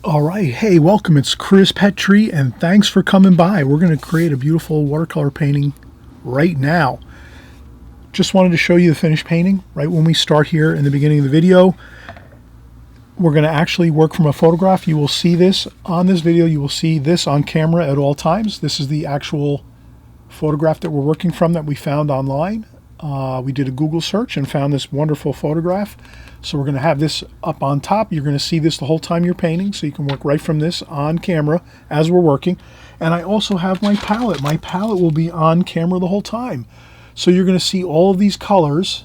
All right, hey, welcome. It's Chris Petri, and thanks for coming by. We're going to create a beautiful watercolor painting right now. Just wanted to show you the finished painting right when we start here in the beginning of the video. We're going to actually work from a photograph. You will see this on this video. You will see this on camera at all times. This is the actual photograph that we're working from that we found online. We did a Google search and found this wonderful photograph. So we're going to have this up on top. You're going to see this the whole time you're painting, so you can work right from this on camera as we're working. And I also have my palette. My palette will be on camera the whole time. So you're going to see all of these colors.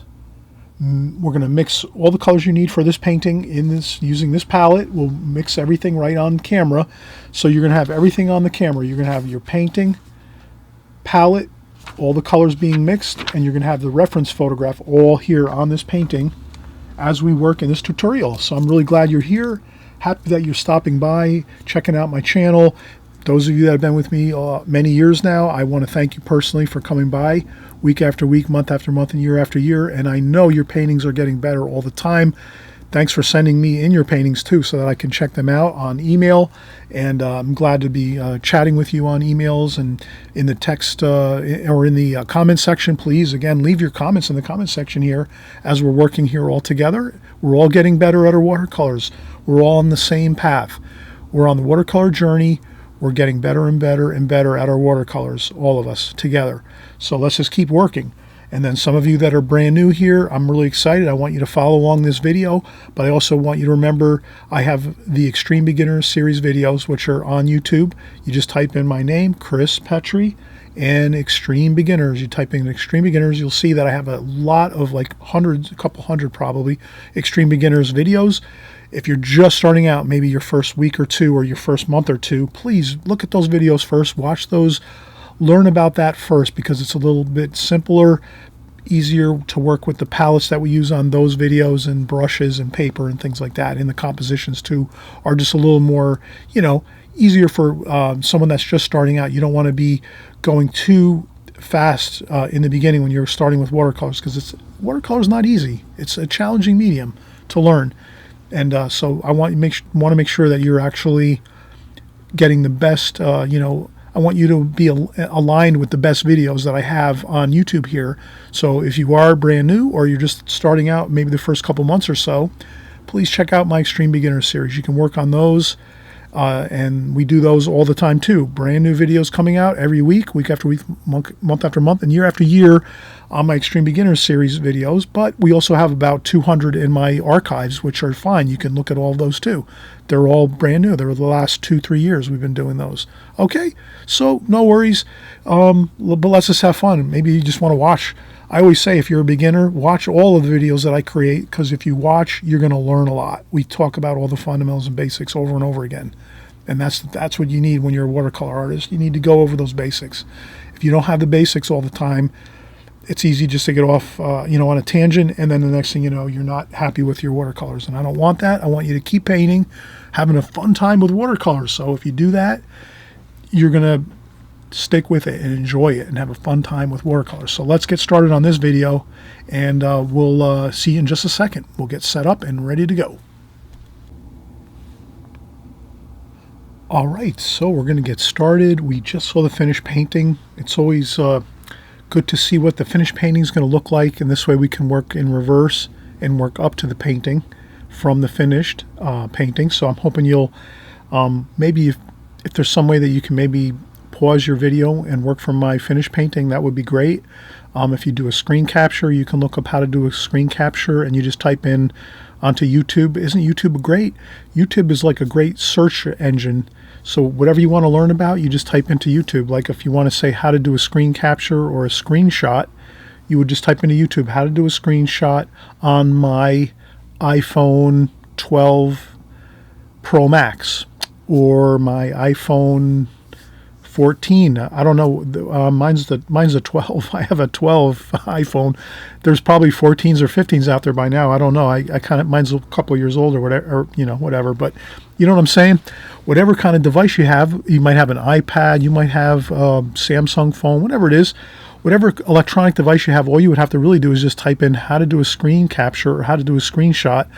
We're going to mix all the colors you need for this painting in this using this palette. We'll mix everything right on camera. So you're going to have everything on the camera. You're going to have your painting, palette, all the colors being mixed, and you're going to have the reference photograph all here on this painting as we work in this tutorial. So I'm really glad you're here. Happy that you're stopping by, checking out my channel. Those of you that have been with me many years now, I want to thank you personally for coming by week after week, month after month, and year after year. And I know your paintings are getting better all the time. Thanks for sending me in your paintings too, so that I can check them out on email. And I'm glad to be chatting with you on emails and in the text or in the comment section. Please, again, leave your comments in the comment section here as we're working here all together. We're all getting better at our watercolors. We're all on the same path. We're on the watercolor journey. We're getting better and better and better at our watercolors, all of us together. So let's just keep working. And then some of you that are brand new here, I'm really excited. I want you to follow along this video, but I also want you to remember I have the Extreme Beginners series videos, which are on YouTube. You just type in my name, Chris Petri, and Extreme Beginners. You type in Extreme Beginners, you'll see that I have a lot of, like hundreds, a couple hundred probably, Extreme Beginners videos. If you're just starting out, maybe your first week or two or your first month or two, please look at those videos first, watch those. Learn about that first, because it's a little bit simpler, easier to work with the palettes that we use on those videos, and brushes and paper and things like that. And the compositions too are just a little more, easier for someone that's just starting out. You don't want to be going too fast in the beginning when you're starting with watercolors, because watercolor is not easy. It's a challenging medium to learn. And so I want to make sure that you're actually getting the best, I want you to be aligned with the best videos that I have on YouTube here. So if you are brand new or you're just starting out, maybe the first couple months or so, please check out my Extreme Beginner series. You can work on those, and we do those all the time too. Brand new videos coming out every week, week after week, month after month, and year after year on my Extreme Beginner series videos. But we also have about 200 in my archives, which are fine. You can look at all of those too. They're all brand new. They're the last 2-3 years we've been doing those. Okay, so no worries, but let's just have fun. Maybe you just want to watch. I always say, if you're a beginner, watch all of the videos that I create, because if you watch, you're going to learn a lot. We talk about all the fundamentals and basics over and over again. And that's what you need when you're a watercolor artist. You need to go over those basics. If you don't have the basics all the time, it's easy just to get off, on a tangent, and then the next thing you know, you're not happy with your watercolors. And I don't want that. I want you to keep painting, having a fun time with watercolors. So if you do that, you're going to stick with it and enjoy it and have a fun time with watercolors. So let's get started on this video, and we'll see you in just a second. We'll get set up and ready to go. All right, so we're going to get started. We just saw the finished painting. It's always good to see what the finished painting is going to look like, and this way we can work in reverse and work up to the painting from the finished painting. So I'm hoping you'll maybe if there's some way that you can maybe pause your video and work from my finished painting, that would be great. If you do a screen capture, you can look up how to do a screen capture, and you just type in onto YouTube. Isn't YouTube great? YouTube is like a great search engine. So whatever you want to learn about, you just type into YouTube. Like if you want to say how to do a screen capture or a screenshot, you would just type into YouTube how to do a screenshot on my iPhone 12 Pro Max or my iPhone 14. I don't know. Mine's a 12. I have a 12 iPhone. There's probably 14s or 15s out there by now. I don't know. I kind of, mine's a couple of years old or whatever, whatever. But you know what I'm saying? Whatever kind of device you have, you might have an iPad, you might have a Samsung phone, whatever it is, whatever electronic device you have, all you would have to really do is just type in how to do a screen capture or how to do a screenshot,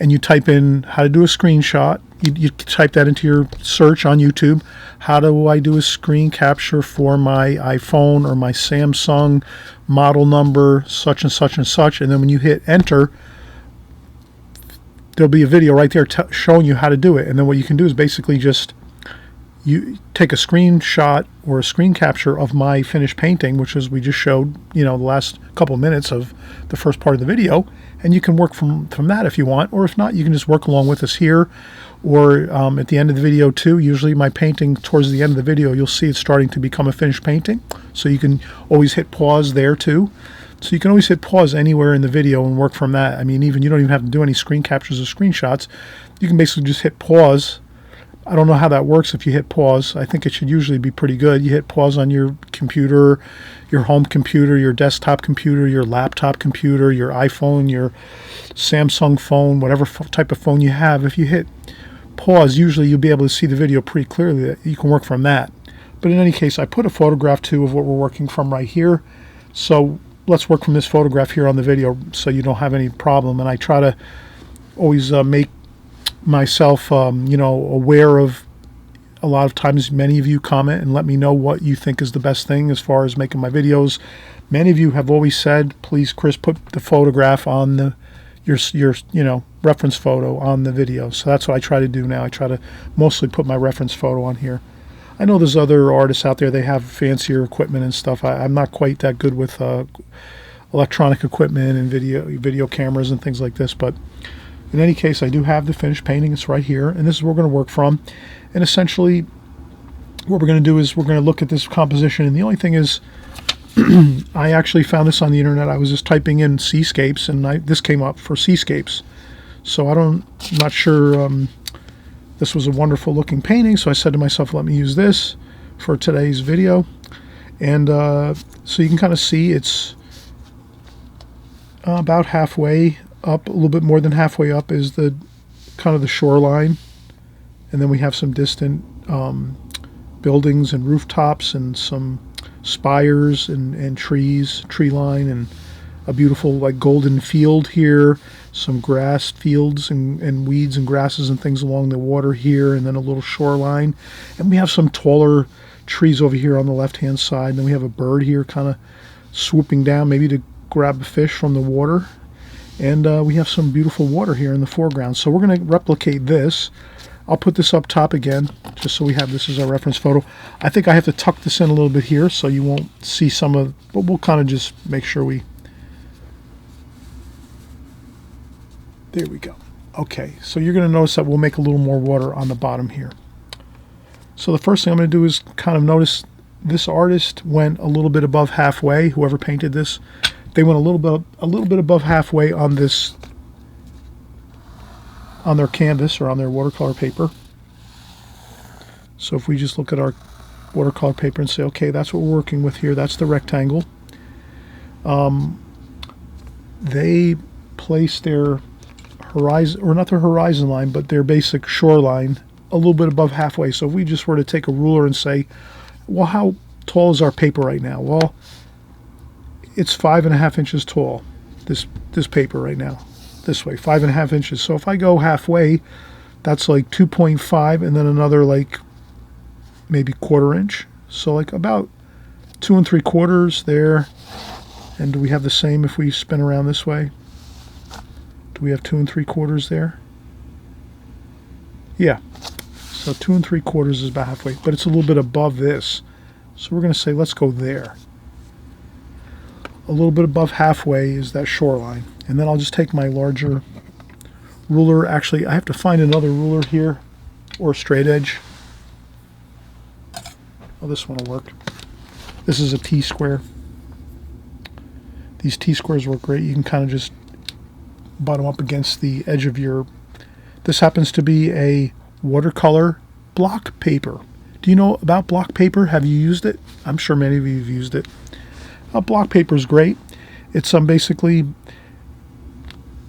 and you type in how to do a screenshot. You type that into your search on YouTube. How do I do a screen capture for my iPhone or my Samsung, model number such and such and such, and then when you hit enter, there'll be a video right there showing you how to do it. And then what you can do is basically just you take a screenshot or a screen capture of my finished painting, which is we just showed, the last couple of minutes of the first part of the video, and you can work from that if you want, or if not, you can just work along with us here, or at the end of the video too. Usually my painting, towards the end of the video, you'll see it's starting to become a finished painting, so you can always hit pause there too. So you can always hit pause anywhere in the video and work from that. I mean, you don't even have to do any screen captures or screenshots. You can basically just hit pause. I don't know how that works if you hit pause. I think it should usually be pretty good. You hit pause on your computer, your home computer, your desktop computer, your laptop computer, your iPhone, your Samsung phone, whatever type of phone you have. If you hit pause, usually you'll be able to see the video pretty clearly. You can work from that. But in any case, I put a photograph too of what we're working from right here. So let's work from this photograph here on the video so you don't have any problem. And I try to always make myself aware of, a lot of times many of you comment and let me know what you think is the best thing as far as making my videos. Many of you have always said, please Chris, put the photograph on your reference photo on the video. So that's what I try to do now. I try to mostly put my reference photo on here. I know there's other artists out there, they have fancier equipment and stuff. I'm not quite that good with electronic equipment and video cameras and things like this, but in any case, I do have the finished painting. It's right here, and this is where we're going to work from. And essentially, what we're going to do is we're going to look at this composition, and the only thing is, I actually found this on the internet. I was just typing in seascapes, and this came up for seascapes. So I'm not sure. This was a wonderful looking painting, so I said to myself, let me use this for today's video. And so you can kind of see it's about halfway up, a little bit more than halfway up is the kind of the shoreline, and then we have some distant buildings and rooftops and some spires and trees, tree line, and a beautiful like golden field here, some grass fields and weeds and grasses and things along the water here, and then a little shoreline, and we have some taller trees over here on the left hand side, and then we have a bird here kind of swooping down maybe to grab a fish from the water. And we have some beautiful water here in the foreground. So we're going to replicate this. I'll put this up top again, just so we have this as our reference photo. I think I have to tuck this in a little bit here so you won't see some of, but we'll kind of just make sure there we go. Okay, so you're going to notice that we'll make a little more water on the bottom here. So the first thing I'm going to do is kind of notice this artist went a little bit above halfway, whoever painted this. They went a little bit above halfway on this, on their canvas or on their watercolor paper. So if we just look at our watercolor paper and say, okay, that's what we're working with here. That's the rectangle. They placed their horizon, or not their horizon line, but their basic shoreline a little bit above halfway. So if we just were to take a ruler and say, well, how tall is our paper right now? Well, it's 5.5 inches tall, this paper right now, this way, 5.5 inches. So if I go halfway, that's like 2.5, and then another like maybe 1/4 inch. So like about 2 3/4 there. And do we have the same if we spin around this way? Do we have 2 3/4 there? Yeah. So 2 3/4 is about halfway, but it's a little bit above this. So we're going to say, let's go there. A little bit above halfway is that shoreline. And then I'll just take my larger ruler. Actually, I have to find another ruler here, or a straight edge. Oh, this one will work. This is a T-square. These T-squares work great. You can kind of just butt them up against the edge of your... This happens to be a watercolor block paper. Do you know about block paper? Have you used it? I'm sure many of you have used it. Block paper is great. It's basically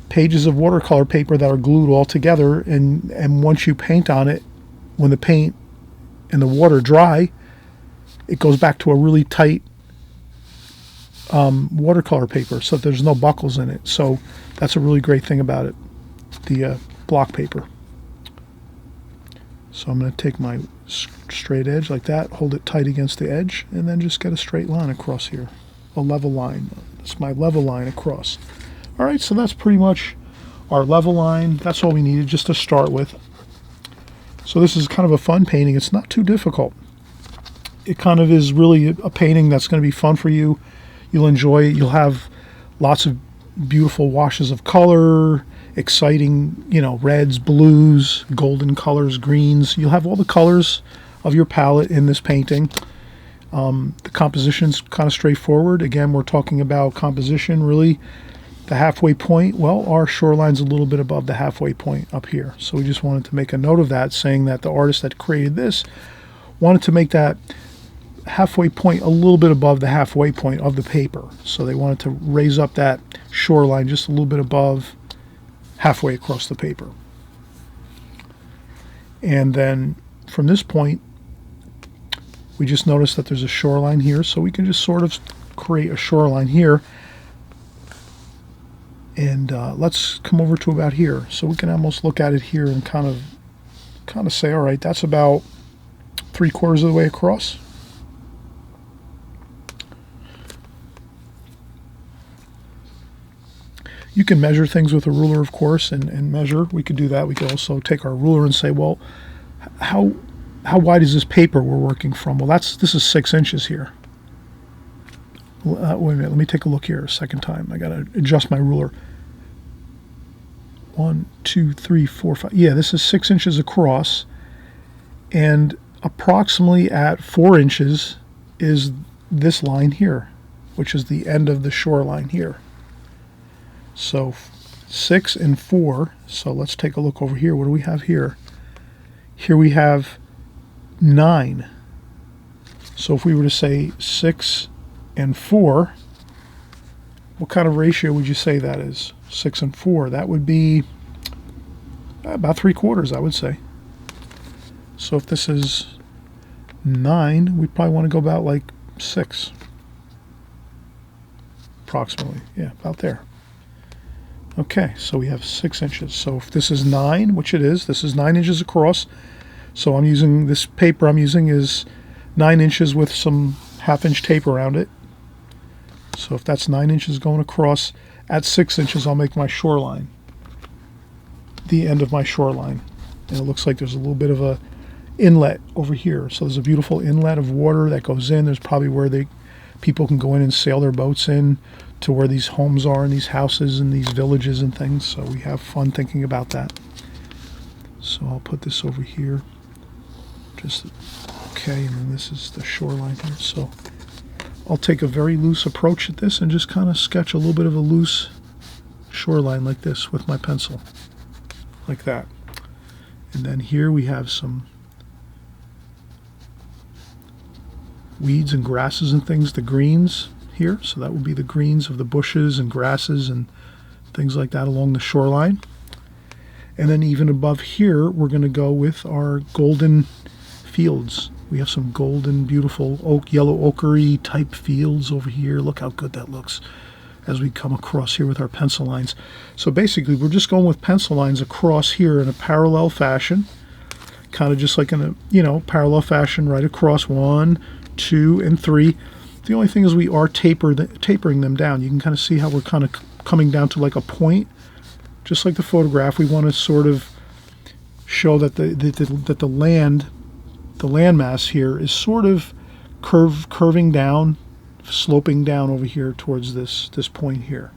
pages of watercolor paper that are glued all together, and once you paint on it, when the paint and the water dry, it goes back to a really tight watercolor paper, so there's no buckles in it. So that's a really great thing about it. the block paper. So I'm going to take my straight edge like that, hold it tight against the edge, and then just get a straight line across here, a level line. That's my level line across. All right, so that's pretty much our level line. That's all we needed just to start with. So this is kind of a fun painting. It's not too difficult. It kind of is really a painting that's going to be fun for you. You'll enjoy it. You'll have lots of beautiful washes of color, exciting, reds, blues, golden colors, greens. You'll have all the colors of your palette in this painting. The composition's kind of straightforward. Again, we're talking about composition, really the halfway point. Well, our shoreline's a little bit above the halfway point up here. So we just wanted to make a note of that, saying that the artist that created this wanted to make that halfway point a little bit above the halfway point of the paper. So they wanted to raise up that shoreline just a little bit above halfway across the paper. And then from this point, we just noticed that there's a shoreline here, so we can just sort of create a shoreline here. And let's come over to about here. So we can almost look at it here and kind of say, all right, that's about 3/4 of the way across. You can measure things with a ruler, of course, and measure. We could do that. We could also take our ruler and say, well, how wide is this paper we're working from? Well, this is 6 inches here. Wait a minute. Let me take a look here a second time. I got to adjust my ruler. 1, 2, 3, 4, 5. Yeah, this is 6 inches across, and approximately at 4 inches is this line here, which is the end of the shoreline here. So 6 and 4. So let's take a look over here. What do we have here? Here we have 9. So if we were to say 6 and 4, what kind of ratio would you say that is? 6 and 4. That would be about 3/4, I would say. So if this is 9, we'd probably want to go about like 6. Approximately. Yeah, about there. Okay, so we have 6 inches. So if this is 9, which it is, this is 9 inches across. So I'm using this paper I'm using is 9 inches with some 1/2 inch tape around it. So if that's 9 inches going across, at 6 inches I'll make my shoreline, the end of my shoreline. And it looks like there's a little bit of a inlet over here. So there's a beautiful inlet of water that goes in. There's probably where people can go in and sail their boats in to where these homes are and these houses and these villages and things. So we have fun thinking about that. So I'll put this over here. Okay, and then this is the shoreline here. So I'll take a very loose approach at this and just kind of sketch a little bit of a loose shoreline like this with my pencil, like that. And then here we have some weeds and grasses and things, the greens here. So that would be the greens of the bushes and grasses and things like that along the shoreline. And then even above here, we're going to go with our golden fields. We have some golden, beautiful yellow ochre type fields over here. Look how good that looks as we come across here with our pencil lines. So basically, we're just going with pencil lines across here in a parallel fashion, kind of just like in a, parallel fashion right across 1, 2, and 3. The only thing is we are tapering them down. You can kind of see how we're kind of coming down to like a point, just like the photograph. We want to sort of show that the landmass here is sort of curving down, sloping down over here towards this point here.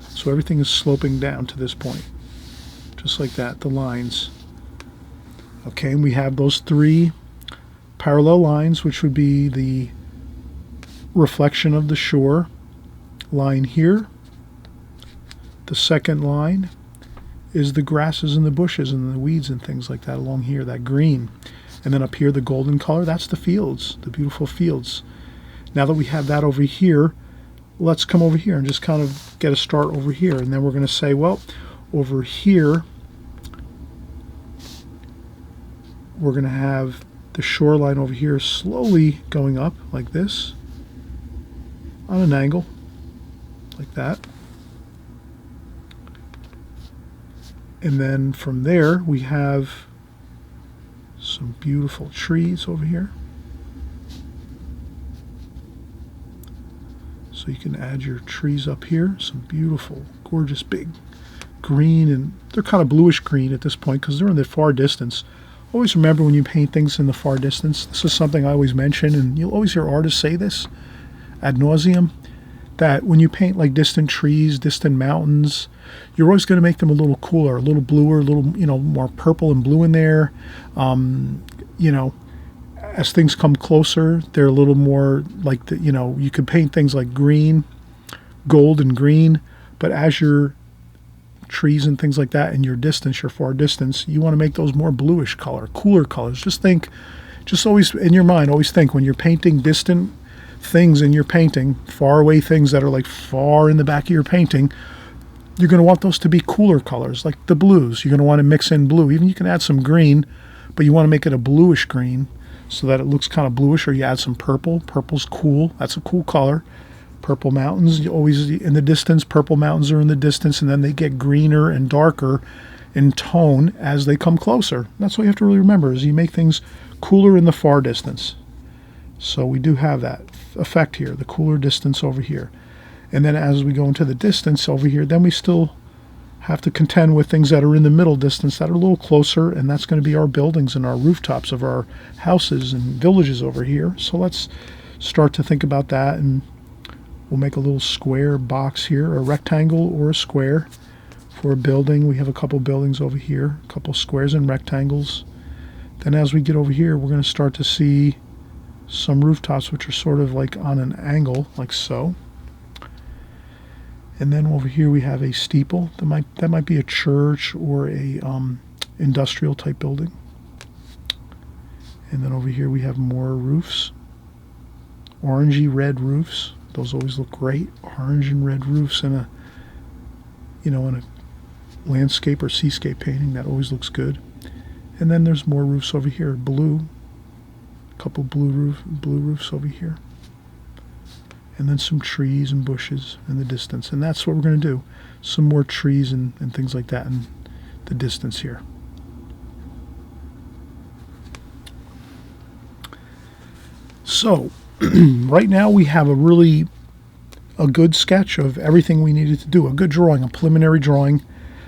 So everything is sloping down to this point, just like that, the lines. Okay, and we have those 3 parallel lines, which would be the reflection of the shore line here. The second line is the grasses and the bushes and the weeds and things like that along here, that green. And then up here, the golden color, that's the fields, the beautiful fields. Now that we have that over here, let's come over here and just kind of get a start over here. And then we're going to say, well, over here, we're going to have the shoreline over here slowly going up like this on an angle, like that. And then from there, we have some beautiful trees over here. So you can add your trees up here. Some beautiful, gorgeous, big green, and they're kind of bluish green at this point because they're in the far distance. Always remember when you paint things in the far distance, this is something I always mention, and you'll always hear artists say this ad nauseum, that when you paint like distant trees, distant mountains, you're always going to make them a little cooler, a little bluer, a little, more purple and blue in there. As things come closer, they're a little more like you could paint things like green, gold and green, but as your trees and things like that in your distance, your far distance, you want to make those more bluish color, cooler colors. Just always in your mind, always think when you're painting distant things in your painting, far away things that are like far in the back of your painting, you're going to want those to be cooler colors, like the blues. You're going to want to mix in blue. Even you can add some green, but you want to make it a bluish green so that it looks kind of bluish, or you add some purple. Purple's cool. That's a cool color. Purple mountains, you always in the distance, purple mountains are in the distance, and then they get greener and darker in tone as they come closer. That's what you have to really remember, is you make things cooler in the far distance. So we do have that effect here, the cooler distance over here. And then as we go into the distance over here, then we still have to contend with things that are in the middle distance that are a little closer, and that's going to be our buildings and our rooftops of our houses and villages over here. So let's start to think about that, and we'll make a little square box here, a rectangle or a square for a building. We have a couple buildings over here, a couple squares and rectangles. Then as we get over here, we're going to start to see some rooftops which are sort of like on an angle, like so. And then over here we have a steeple. That might be a church or a industrial type building. And then over here we have more roofs, orangey red roofs. Those always look great. Orange and red roofs in a landscape or seascape painting. That always looks good. And then there's more roofs over here. Blue, a couple blue roofs over here. And then some trees and bushes in the distance. And that's what we're going to do. Some more trees and things like that in the distance here. So, right now we have a good sketch of everything we needed to do. A good drawing, a preliminary drawing.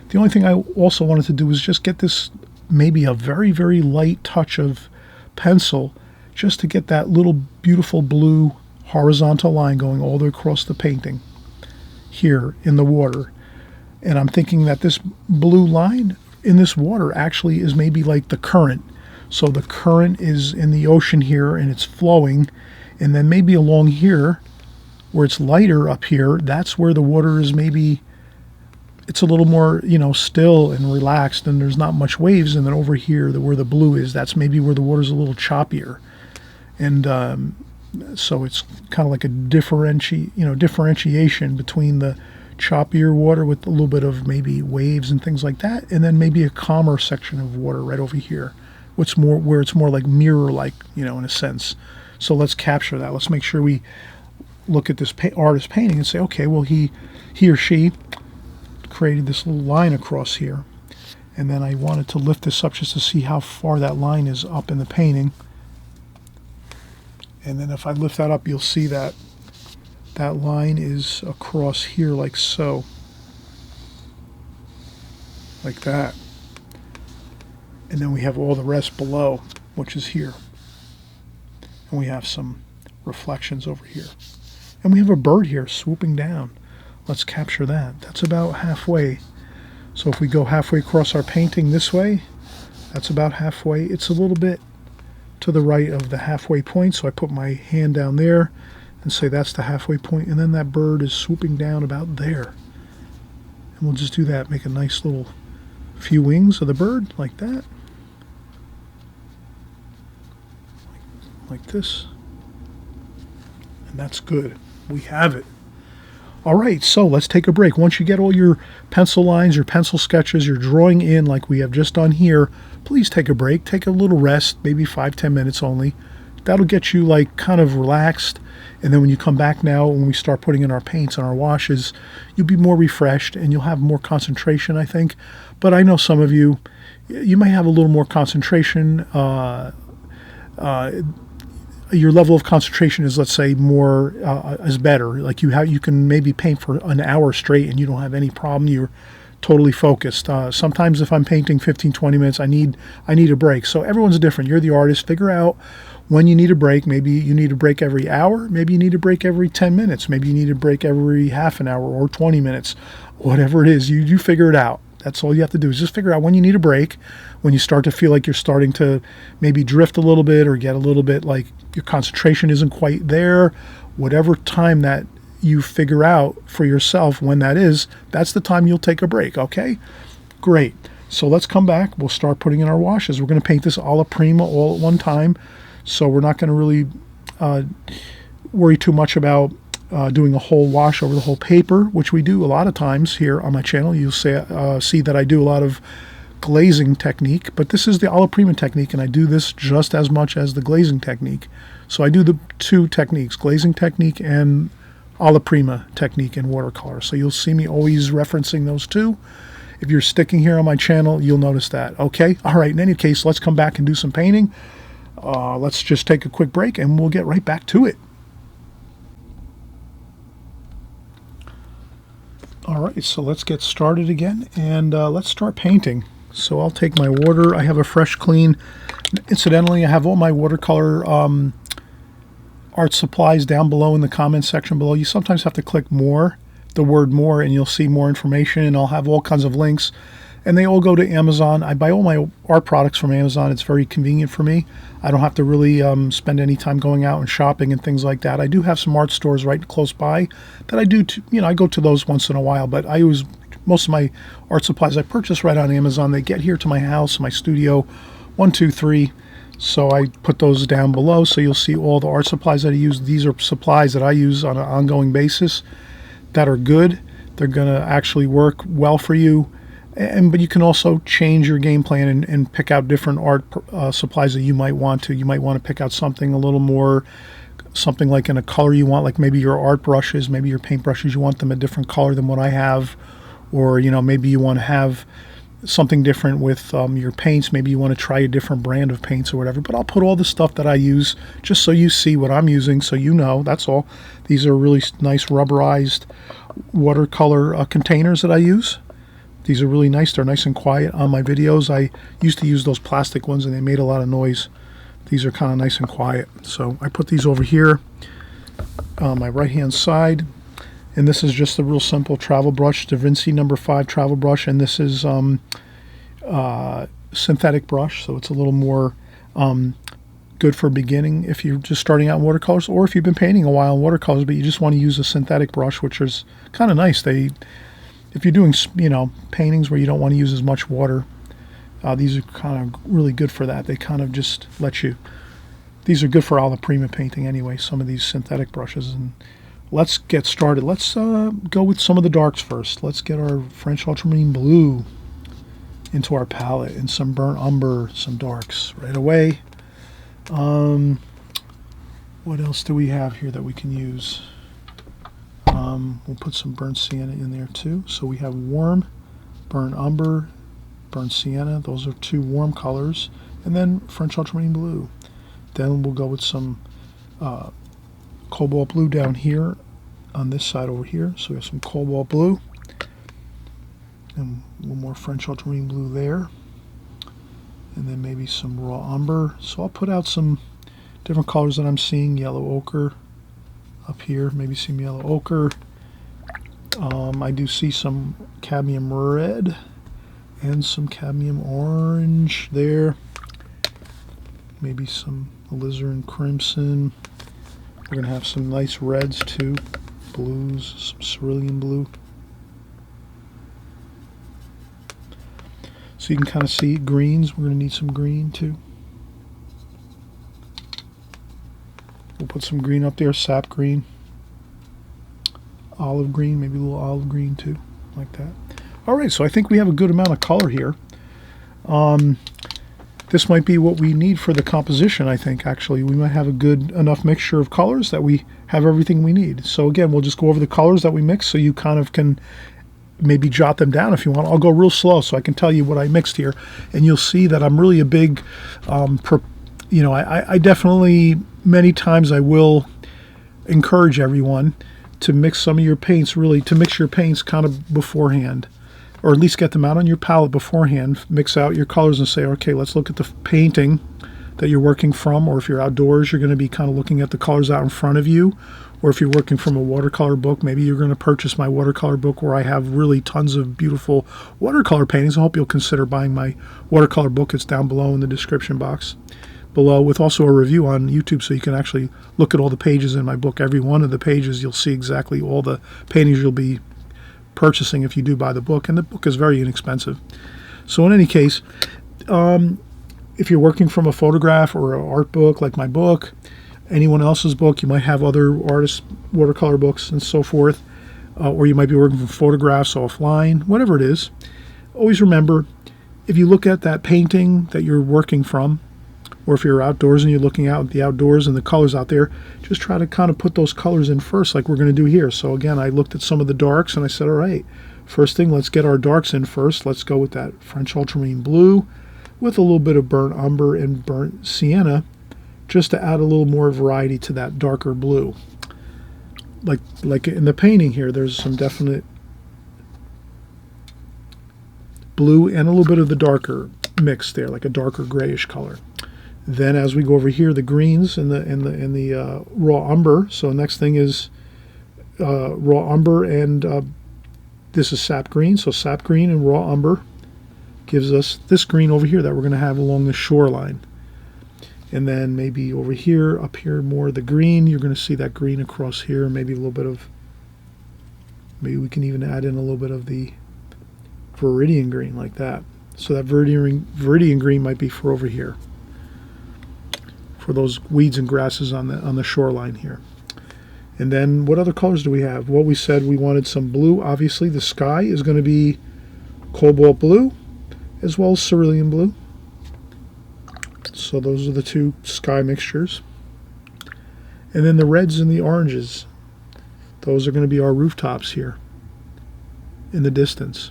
The only thing I also wanted to do was just get this, maybe a very, very light touch of pencil, just to get that little beautiful blue horizontal line going all the way across the painting here in the water. And I'm thinking that this blue line in this water actually is maybe like the current. So the current is in the ocean here and it's flowing, and then maybe along here where it's lighter up here, that's where the water is, maybe it's a little more still and relaxed and there's not much waves. And then over here where the blue is, that's maybe where the water's a little choppier. And so it's kind of like a differentiation between the choppier water with a little bit of maybe waves and things like that, and then maybe a calmer section of water right over here, where it's more like mirror-like, in a sense. So let's capture that. Let's make sure we look at this artist painting and say, okay, well he or she created this little line across here, and then I wanted to lift this up just to see how far that line is up in the painting. And then if I lift that up, you'll see that that line is across here like so. Like that. And then we have all the rest below, which is here. And we have some reflections over here. And we have a bird here swooping down. Let's capture that. That's about halfway. So if we go halfway across our painting this way, that's about halfway. It's a little bit to the right of the halfway point, so I put my hand down there and say that's the halfway point, and then that bird is swooping down about there. And we'll just do that, make a nice little few wings of the bird like that. Like this. And that's good. We have it. All right, so let's take a break. Once you get all your pencil lines, your pencil sketches, your drawing in like we have just done here, please take a break. Take a little rest, maybe 5-10 minutes only. that'll get you like kind of relaxed. And then when you come back now, when we start putting in our paints and our washes, you'll be more refreshed and you'll have more concentration, I think. But I know some of you, you might have a little more concentration. Your level of concentration is, let's say, more is better. Like you can maybe paint for an hour straight and you don't have any problem. You're totally focused. Sometimes if I'm painting 15-20 minutes, I need a break. So everyone's different. You're the artist. Figure out when you need a break. Maybe you need a break every hour. Maybe you need a break every 10 minutes. Maybe you need a break every half an hour or 20 minutes. Whatever it is, you figure it out. That's all you have to do, is just figure out when you need a break, when you start to feel like you're starting to maybe drift a little bit or get a little bit like your concentration isn't quite there. Whatever time that you figure out for yourself when that is, that's the time you'll take a break, okay? Great. So let's come back. We'll start putting in our washes. We're going to paint this alla prima all at one time, so we're not going to really worry too much about doing a whole wash over the whole paper, which we do a lot of times here on my channel. You'll see that I do a lot of glazing technique, but this is the alla prima technique, and I do this just as much as the glazing technique. So I do the two techniques, glazing technique and alla prima technique in watercolor. So you'll see me always referencing those two. If you're sticking here on my channel, you'll notice that. Okay, all right, in any case, let's come back and do some painting. Let's just take a quick break and we'll get right back to it. All right, so let's get started again, and let's start painting. So I'll take my water. I have a fresh, clean. Incidentally, I have all my watercolor art supplies down below in the comments section below. You sometimes have to click more, the word more, and you'll see more information, and I'll have all kinds of links. And they all go to Amazon. I buy all my art products from Amazon. It's very convenient for me. I don't have to really spend any time going out and shopping and things like that. I do have some art stores right close by that I do, I go to those once in a while, but I use most of my art supplies I purchase right on Amazon. They get here to my house, my studio, 1, 2, 3. So I put those down below, so you'll see all the art supplies that I use. These are supplies that I use on an ongoing basis that are good. They're going to actually work well for you. But you can also change your game plan and pick out different art supplies that you might want to. You might want to pick out something a little more, something like in a color you want, like maybe your art brushes, maybe your paint brushes, you want them a different color than what I have. Or, maybe you want to have something different with your paints. Maybe you want to try a different brand of paints or whatever. But I'll put all the stuff that I use just so you see what I'm using, so you know, that's all. These are really nice rubberized watercolor containers that I use. These are really nice. They're nice and quiet on my videos. I used to use those plastic ones and they made a lot of noise. These are kind of nice and quiet. So I put these over here on my right hand side. And this is just a real simple travel brush, Da Vinci No. 5 travel brush. And this is synthetic brush. So it's a little more good for beginning if you're just starting out in watercolors, or if you've been painting a while in watercolors but you just want to use a synthetic brush, which is kind of nice. If you're doing, paintings where you don't want to use as much water, these are kind of really good for that. They kind of just let you. These are good for alla prima painting anyway, some of these synthetic brushes. And let's get started. Let's go with some of the darks first. Let's get our French ultramarine blue into our palette and some burnt umber, some darks right away. What else do we have here that we can use? We'll put some burnt sienna in there too. So we have warm, burnt umber, burnt sienna. Those are two warm colors. And then French ultramarine blue. Then we'll go with some cobalt blue down here on this side over here. So we have some cobalt blue. And a little more French ultramarine blue there. And then maybe some raw umber. So I'll put out some different colors that I'm seeing. Yellow ochre up here, maybe some yellow ochre. I do see some cadmium red and some cadmium orange there. Maybe some alizarin crimson. We're going to have some nice reds too, blues, some cerulean blue. So you can kind of see greens. We're going to need some green too. We'll put some green up there, sap green, olive green, maybe a little olive green too, like that. All right, so I think we have a good amount of color here. this might be what we need for the composition, I think, actually. We might have a good enough mixture of colors that we have everything we need. So again, we'll just go over the colors that we mix so you kind of can maybe jot them down if you want. I'll go real slow so I can tell you what I mixed here. And you'll see that I'm really a big, I definitely, many times I will encourage everyone to mix some of your paints, really, to mix your paints kind of beforehand, or at least get them out on your palette beforehand, mix out your colors and say, okay, let's look at the painting that you're working from, or if you're outdoors, you're going to be kind of looking at the colors out in front of you, or if you're working from a watercolor book, maybe you're going to purchase my watercolor book where I have really tons of beautiful watercolor paintings. I hope you'll consider buying my watercolor book. It's down below in the description box below, with also a review on YouTube, so you can actually look at all the pages in my book. Every one of the pages, you'll see exactly all the paintings you'll be purchasing if you do buy the book, and the book is very inexpensive. So in any case, if you're working from a photograph or an art book like my book, anyone else's book, you might have other artists' watercolor books and so forth, or you might be working from photographs offline, whatever it is. Always remember, if you look at that painting that you're working from, or if you're outdoors and you're looking out at the outdoors and the colors out there, just try to kind of put those colors in first like we're going to do here. So again, I looked at some of the darks and I said, all right, first thing, let's get our darks in first. Let's go with that French ultramarine blue with a little bit of burnt umber and burnt sienna, just to add a little more variety to that darker blue. Like in the painting here, there's some definite blue and a little bit of the darker mix there, like a darker grayish color. Then as we go over here, the greens and the raw umber. So next thing is raw umber, and this is sap green. So sap green and raw umber gives us this green over here that we're going to have along the shoreline. And then maybe over here, up here more the green. You're going to see that green across here. Maybe a little bit of, maybe we can even add in a little bit of the viridian green like that. So that viridian green might be for over here, for those weeds and grasses on the shoreline here. And then what other colors do we have? Well, we said we wanted some blue. Obviously, the sky is going to be cobalt blue as well as cerulean blue. So those are the two sky mixtures. And then the reds and the oranges, those are going to be our rooftops here in the distance.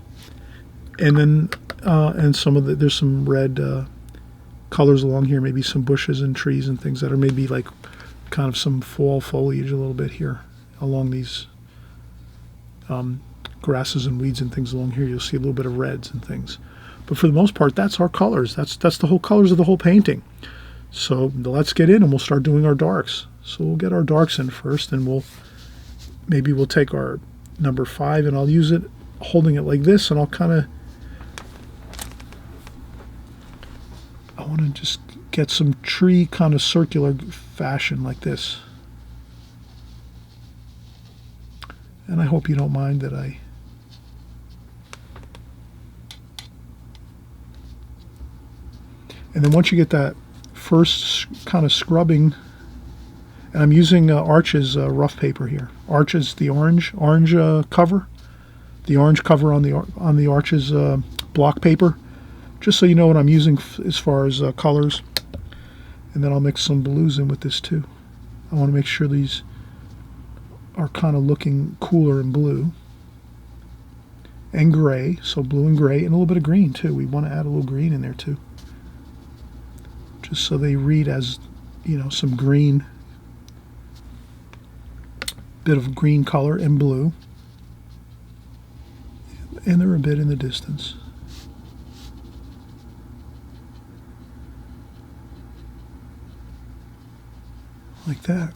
And then and some of there's some red colors along here, maybe some bushes and trees and things that are maybe like kind of some fall foliage a little bit here along these grasses and weeds and things along here. You'll see a little bit of reds and things. But for the most part, that's our colors. That's the whole colors of the whole painting. So let's get in and we'll start doing our darks. So we'll get our darks in first, and we'll take our number 5, and I'll use it holding it like this, and I'll kind of, I want to just get some tree kind of circular fashion like this. And I hope you don't mind that I and then once you get that first kind of scrubbing, and I'm using Arch's rough paper here. Arch is the orange cover, the orange cover on the Arch's block paper, just so you know what I'm using as far as colors. And then I'll mix some blues in with this too. I want to make sure these are kind of looking cooler in blue and gray, so blue and gray, and a little bit of green too. We want to add a little green in there too, just so they read as, you know, some green, bit of green color and blue, and they're a bit in the distance. Like that.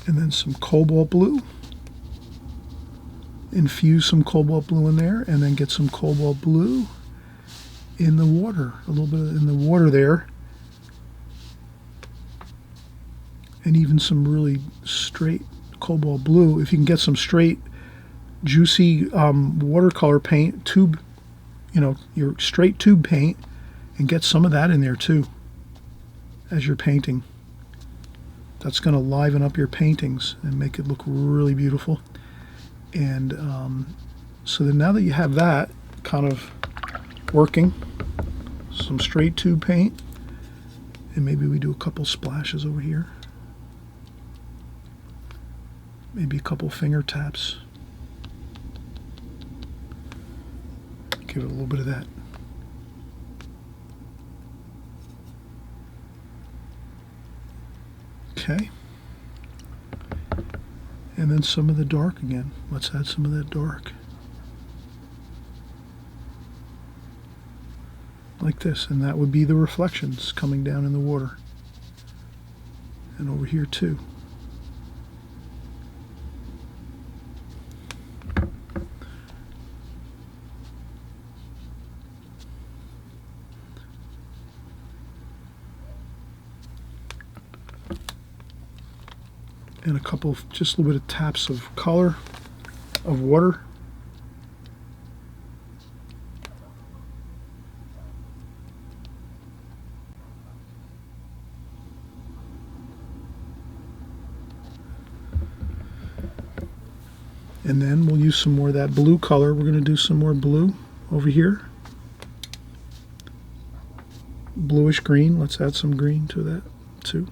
And then some cobalt blue. Infuse some cobalt blue in there, and then get some cobalt blue in the water, a little bit in the water there. And even some really straight cobalt blue. If you can get some straight, juicy watercolor paint, tube, you know, your straight tube paint, and get some of that in there too as you're painting. That's going to liven up your paintings and make it look really beautiful. And so then now that you have that kind of working, some straight tube paint, and maybe we do a couple splashes over here. Maybe a couple finger taps. Give it a little bit of that. Okay. And then some of the dark again. Let's add some of that dark. Like this, and that would be the reflections coming down in the water. And over here too. And a couple of, just a little bit of taps of color, of water. And then we'll use some more of that blue color. We're going to do some more blue over here. Bluish green. Let's add some green to that too.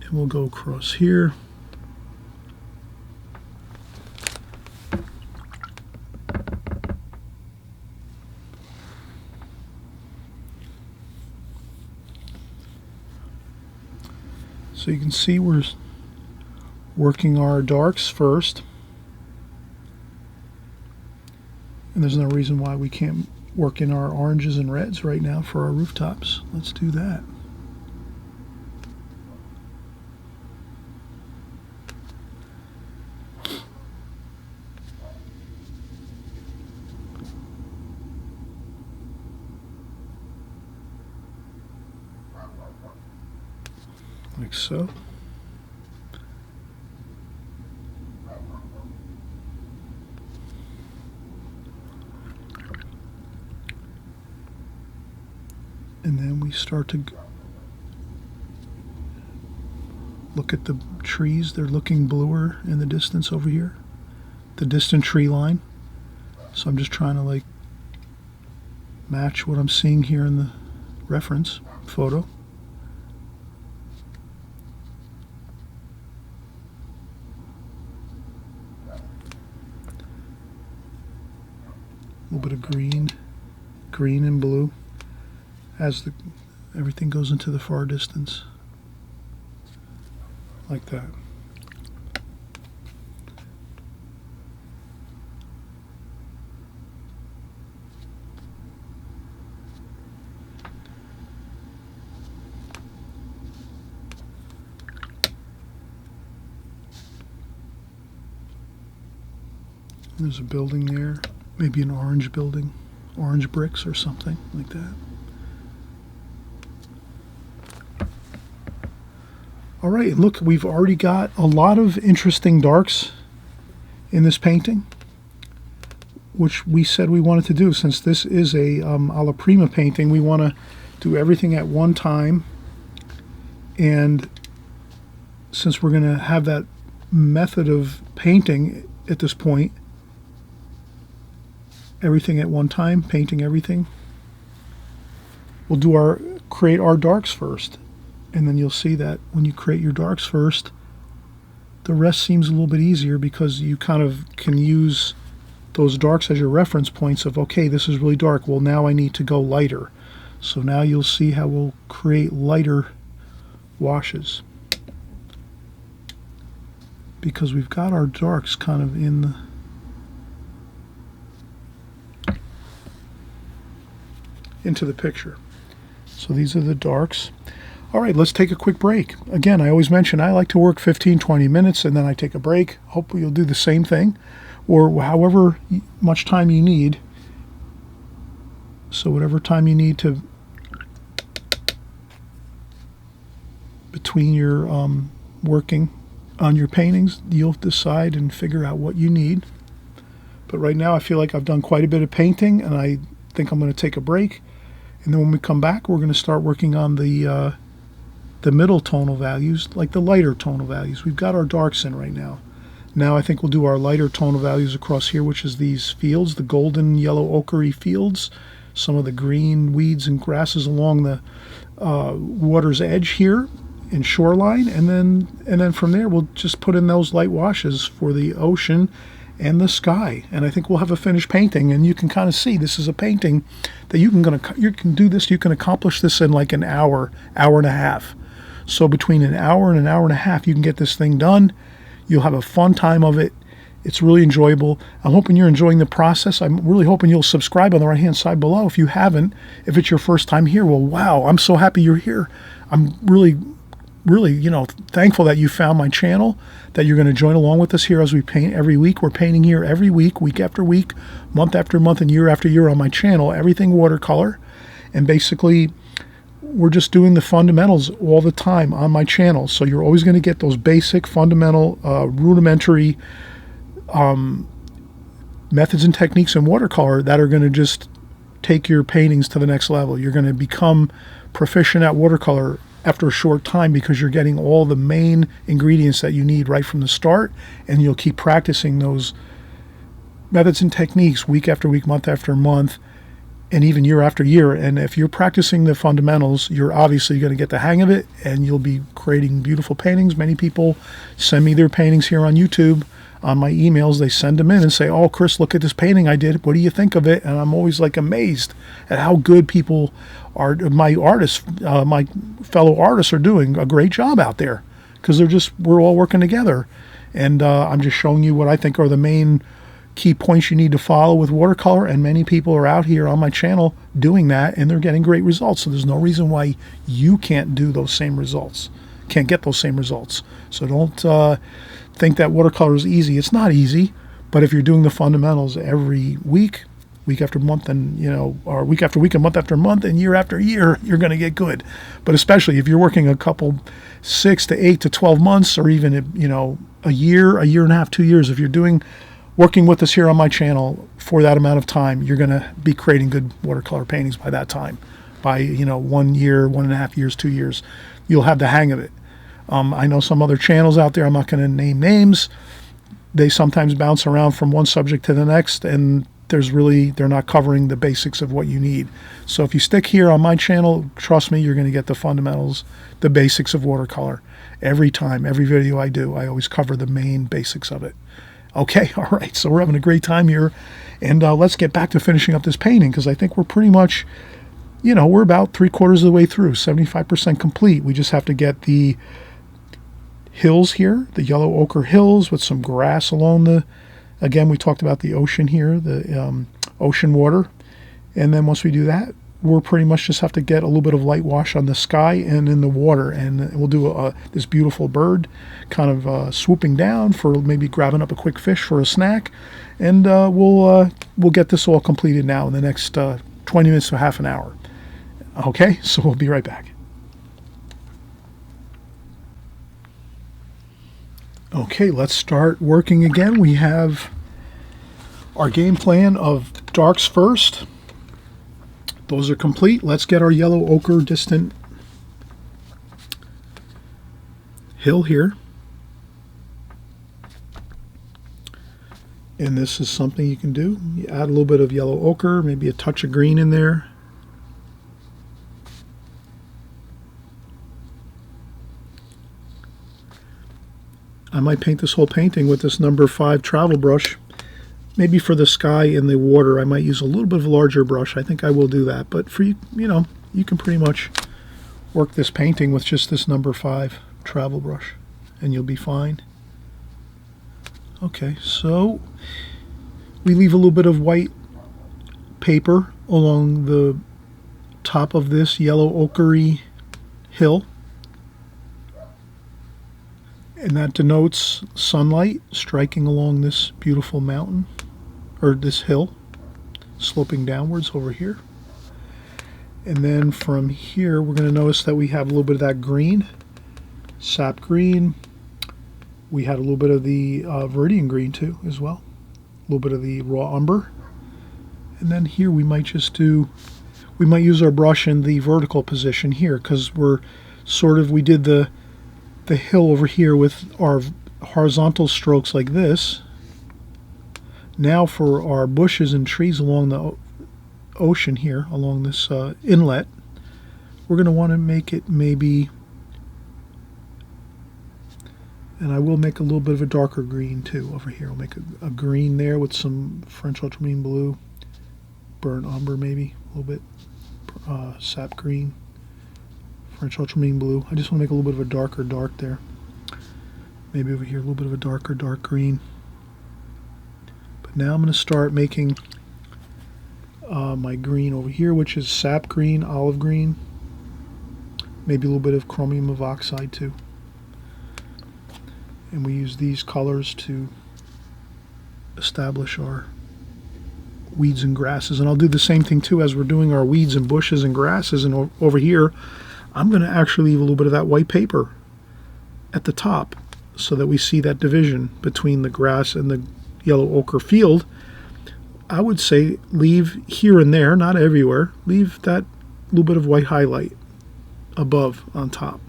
And we'll go across here. So you can see we're working our darks first. And there's no reason why we can't work in our oranges and reds right now for our rooftops. Let's do that. Like so. And then we start to look at the trees. They're looking bluer in the distance over here, the distant tree line. So I'm just trying to like match what I'm seeing here in the reference photo. A little bit of green and blue as everything goes into the far distance, like that. There's a building there. Maybe an orange building, orange bricks or something like that. All right, look, we've already got a lot of interesting darks in this painting, which we said we wanted to do. Since this is a alla prima painting, we want to do everything at one time. And since we're going to have that method of painting at this point, everything at one time, painting everything, we'll create our darks first. And then you'll see that when you create your darks first, the rest seems a little bit easier because you kind of can use those darks as your reference points of, okay, this is really dark. Well, now I need to go lighter. So now you'll see how we'll create lighter washes, because we've got our darks kind of into the picture. So these are the darks. All right, let's take a quick break. Again, I always mention I like to work 15-20 minutes and then I take a break. Hopefully you'll do the same thing, or however much time you need. So whatever time you need to between your working on your paintings, you'll decide and figure out what you need. But right now I feel like I've done quite a bit of painting and I think I'm going to take a break. And then when we come back, we're going to start working on the middle tonal values, like the lighter tonal values. We've got our darks in right now. Now I think we'll do our lighter tonal values across here, which is these fields, the golden yellow ochre fields, some of the green weeds and grasses along the water's edge here in shoreline, and then from there we'll just put in those light washes for the ocean and the sky, and I think we'll have a finished painting. And you can kind of see this is a painting that you can do this. You can accomplish this in like an hour, hour and a half. So between an hour and an hour and a half, you can get this thing done. You'll have a fun time of it. It's really enjoyable. I'm hoping you're enjoying the process. I'm really hoping you'll subscribe on the right-hand side below if you haven't. If it's your first time here, well, wow, I'm so happy you're here. I'm really, thankful that you found my channel, that you're going to join along with us here as we paint every week. We're painting here every week, week after week, month after month, and year after year on my channel, everything watercolor. And basically, we're just doing the fundamentals all the time on my channel. So you're always going to get those basic, fundamental, rudimentary methods and techniques in watercolor that are going to just take your paintings to the next level. You're going to become proficient at watercolor after a short time because you're getting all the main ingredients that you need right from the start, and you'll keep practicing those methods and techniques week after week, month after month, and even year after year. And if you're practicing the fundamentals, you're obviously going to get the hang of it, and you'll be creating beautiful paintings. Many people send me their paintings here on YouTube. On my emails, they send them in and say, "Oh, Chris, look at this painting I did. What do you think of it?" And I'm always like amazed at how good people are. My artists, my fellow artists, are doing a great job out there because we're all working together. And I'm just showing you what I think are the main key points you need to follow with watercolor. And many people are out here on my channel doing that, and they're getting great results. So there's no reason why you can't do those same results, can't get those same results. So don't think that watercolor is easy. It's not easy, but if you're doing the fundamentals every week, week after month, and or week after week and month after month and year after year, you're going to get good. But especially if you're working a couple 6 to 8 to 12 months, or even a year and a half, 2 years, if you're working with us here on my channel for that amount of time, you're going to be creating good watercolor paintings by that time. By 1 year, 1.5 years, 2 years, you'll have the hang of it. I know some other channels out there, I'm not going to name names, they sometimes bounce around from one subject to the next, and they're not covering the basics of what you need. So if you stick here on my channel, trust me, you're going to get the fundamentals, the basics of watercolor. Every time, every video I do, I always cover the main basics of it. Okay, all right, so we're having a great time here, and let's get back to finishing up this painting, because I think we're pretty much, we're about 3/4 of the way through, 75% complete. We just have to get the hills here, the yellow ochre hills with some grass along again, we talked about the ocean here, the ocean water. And then once we do that, we'll pretty much just have to get a little bit of light wash on the sky and in the water. And we'll do this beautiful bird kind of swooping down for maybe grabbing up a quick fish for a snack. And we'll get this all completed now in the next 20 minutes to half an hour. Okay, so we'll be right back. Okay, let's start working again. We have our game plan of darks first. Those are complete. Let's get our yellow ochre distant hill here. And this is something you can do. You add a little bit of yellow ochre, maybe a touch of green in there. I might paint this whole painting with this number 5 travel brush. Maybe for the sky and the water, I might use a little bit of a larger brush. I think I will do that. But for you, you can pretty much work this painting with just this number 5 travel brush, and you'll be fine. Okay, so we leave a little bit of white paper along the top of this yellow ochre hill. And that denotes sunlight striking along this beautiful mountain, or this hill, sloping downwards over here. And then from here, we're going to notice that we have a little bit of that green, sap green. We had a little bit of the viridian green too, as well. A little bit of the raw umber. And then here we might use our brush in the vertical position here, because we did the hill over here with our horizontal strokes like this. Now for our bushes and trees along the ocean here, along this inlet, we're going to want to make it maybe, and I will make a little bit of a darker green too over here. I'll make a green there with some French ultramarine blue, burnt umber maybe, a little bit, sap green, French ultramarine blue. I just want to make a little bit of a darker dark there. Maybe over here a little bit of a darker dark green. But now I'm going to start making my green over here, which is sap green, olive green, maybe a little bit of chromium of oxide too. And we use these colors to establish our weeds and grasses. And I'll do the same thing too as we're doing our weeds and bushes and grasses. And over here, I'm going to actually leave a little bit of that white paper at the top so that we see that division between the grass and the yellow ochre field. I would say leave here and there, not everywhere, leave that little bit of white highlight above on top.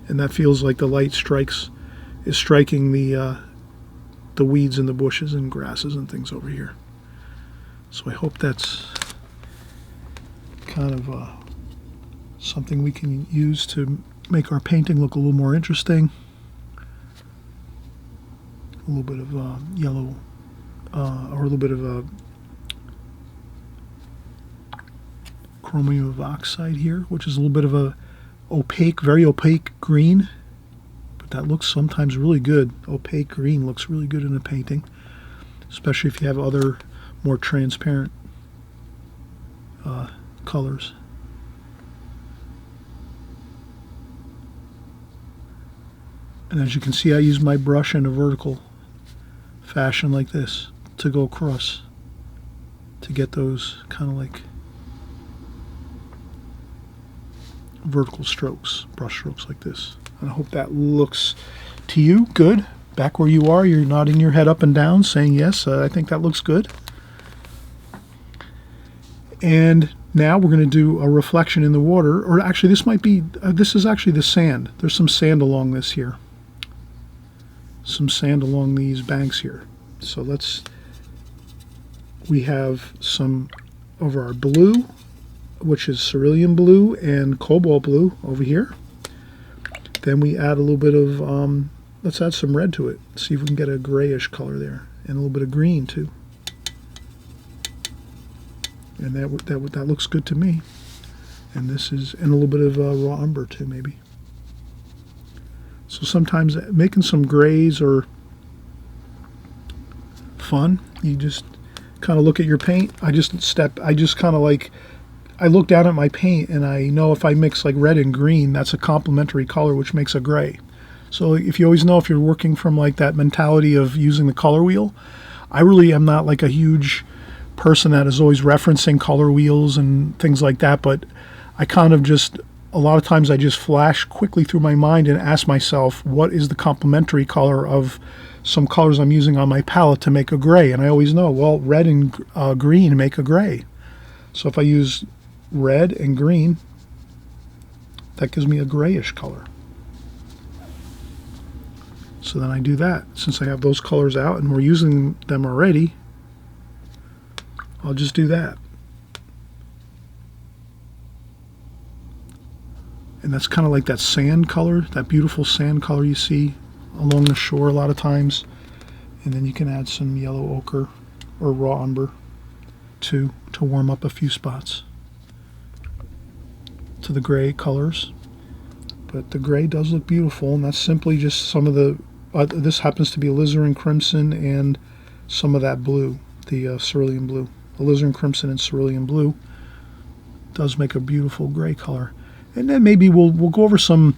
And that feels like the light is striking the weeds and the bushes and grasses and things over here. So I hope that's kind of something we can use to make our painting look a little more interesting. A little bit of yellow, or a little bit of chromium of oxide here, which is a little bit of a opaque, very opaque green. But that looks sometimes really good. Opaque green looks really good in a painting, especially if you have other more transparent colors. And as you can see, I use my brush in a vertical fashion like this to go across to get those kind of like vertical strokes, brush strokes like this. And I hope that looks to you good. Back where you are, you're nodding your head up and down saying yes, I think that looks good. And now we're going to do a reflection in the water, or actually this might be, this is actually the sand. There's some sand along this here. Some sand along these banks here. So we have some of our blue, which is cerulean blue and cobalt blue over here. Then we add a little bit of, let's add some red to it. See if we can get a grayish color there. And a little bit of green too. And that looks good to me. And this is, and a little bit of raw umber too maybe. So sometimes making some grays are fun. You just kind of look at your paint. I just kind of like, I look down at my paint and I know if I mix like red and green, that's a complementary color which makes a gray. So if you always know if you're working from like that mentality of using the color wheel, I really am not like a huge person that is always referencing color wheels and things like that, but I kind of just, a lot of times I just flash quickly through my mind and ask myself, what is the complementary color of some colors I'm using on my palette to make a gray? And I always know, well, red and green make a gray. So if I use red and green, that gives me a grayish color. So then I do that. Since I have those colors out and we're using them already, I'll just do that. And that's kind of like that sand color, that beautiful sand color you see along the shore a lot of times. And then you can add some yellow ochre or raw umber to warm up a few spots to the gray colors. But the gray does look beautiful, and that's simply just some of the, this happens to be alizarin crimson and some of that blue, the cerulean blue. Alizarin crimson and cerulean blue does make a beautiful gray color. And then maybe we'll go over some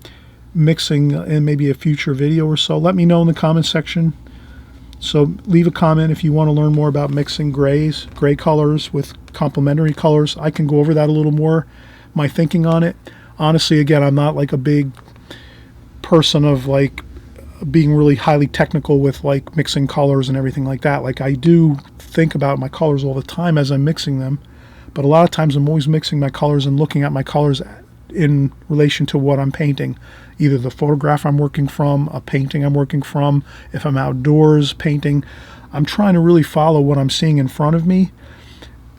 mixing in maybe a future video or so. Let me know in the comment section. So leave a comment if you want to learn more about mixing gray colors with complementary colors. I can go over that a little more, my thinking on it. Honestly, again, I'm not like a big person of like being really highly technical with like mixing colors and everything like that. Like I do think about my colors all the time as I'm mixing them, but a lot of times I'm always mixing my colors and looking at my colors in relation to what I'm painting, either the photograph I'm working from, a painting I'm working from. If I'm outdoors painting, I'm trying to really follow what I'm seeing in front of me,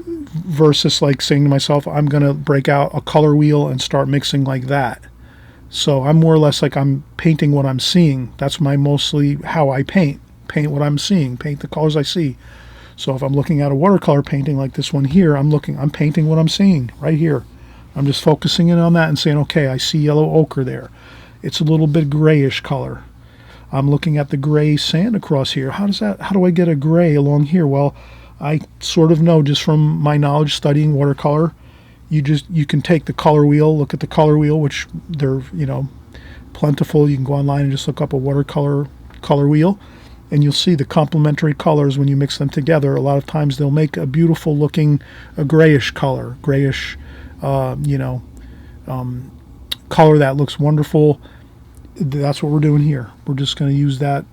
versus like saying to myself, I'm going to break out a color wheel and start mixing like that. So I'm more or less like I'm painting what I'm seeing. That's mostly how I paint what I'm seeing, paint the colors I see. So if I'm looking at a watercolor painting like this one here, I'm painting what I'm seeing right here. I'm just focusing in on that and saying, okay, I see yellow ochre there. It's a little bit grayish color. I'm looking at the gray sand across here. How do I get a gray along here? Well, I sort of know just from my knowledge studying watercolor. You can take the color wheel, look at the color wheel, which they're, plentiful. You can go online and just look up a watercolor color wheel, and you'll see the complementary colors when you mix them together. A lot of times they'll make a beautiful looking, a grayish color, color that looks wonderful. That's what we're doing here. We're just going to use that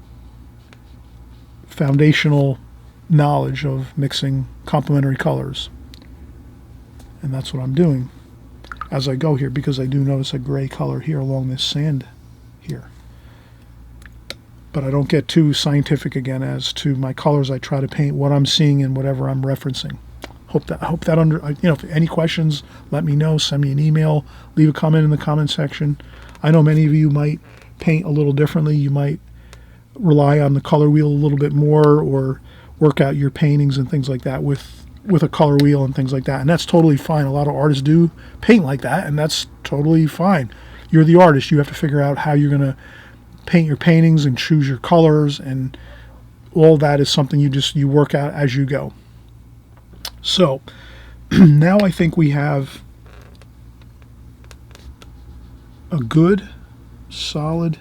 foundational knowledge of mixing complementary colors. And that's what I'm doing as I go here, because I do notice a gray color here along this sand here. But I don't get too scientific again as to my colors. I try to paint what I'm seeing and whatever I'm referencing. Hope that if any questions, let me know. Send me an email. Leave a comment in the comment section. I know many of you might paint a little differently. You might rely on the color wheel a little bit more, or work out your paintings and things like that with a color wheel and things like that. And that's totally fine. A lot of artists do paint like that, and that's totally fine. You're the artist. You have to figure out how you're going to paint your paintings and choose your colors, and all that is something you work out as you go. So now I think we have a good, solid,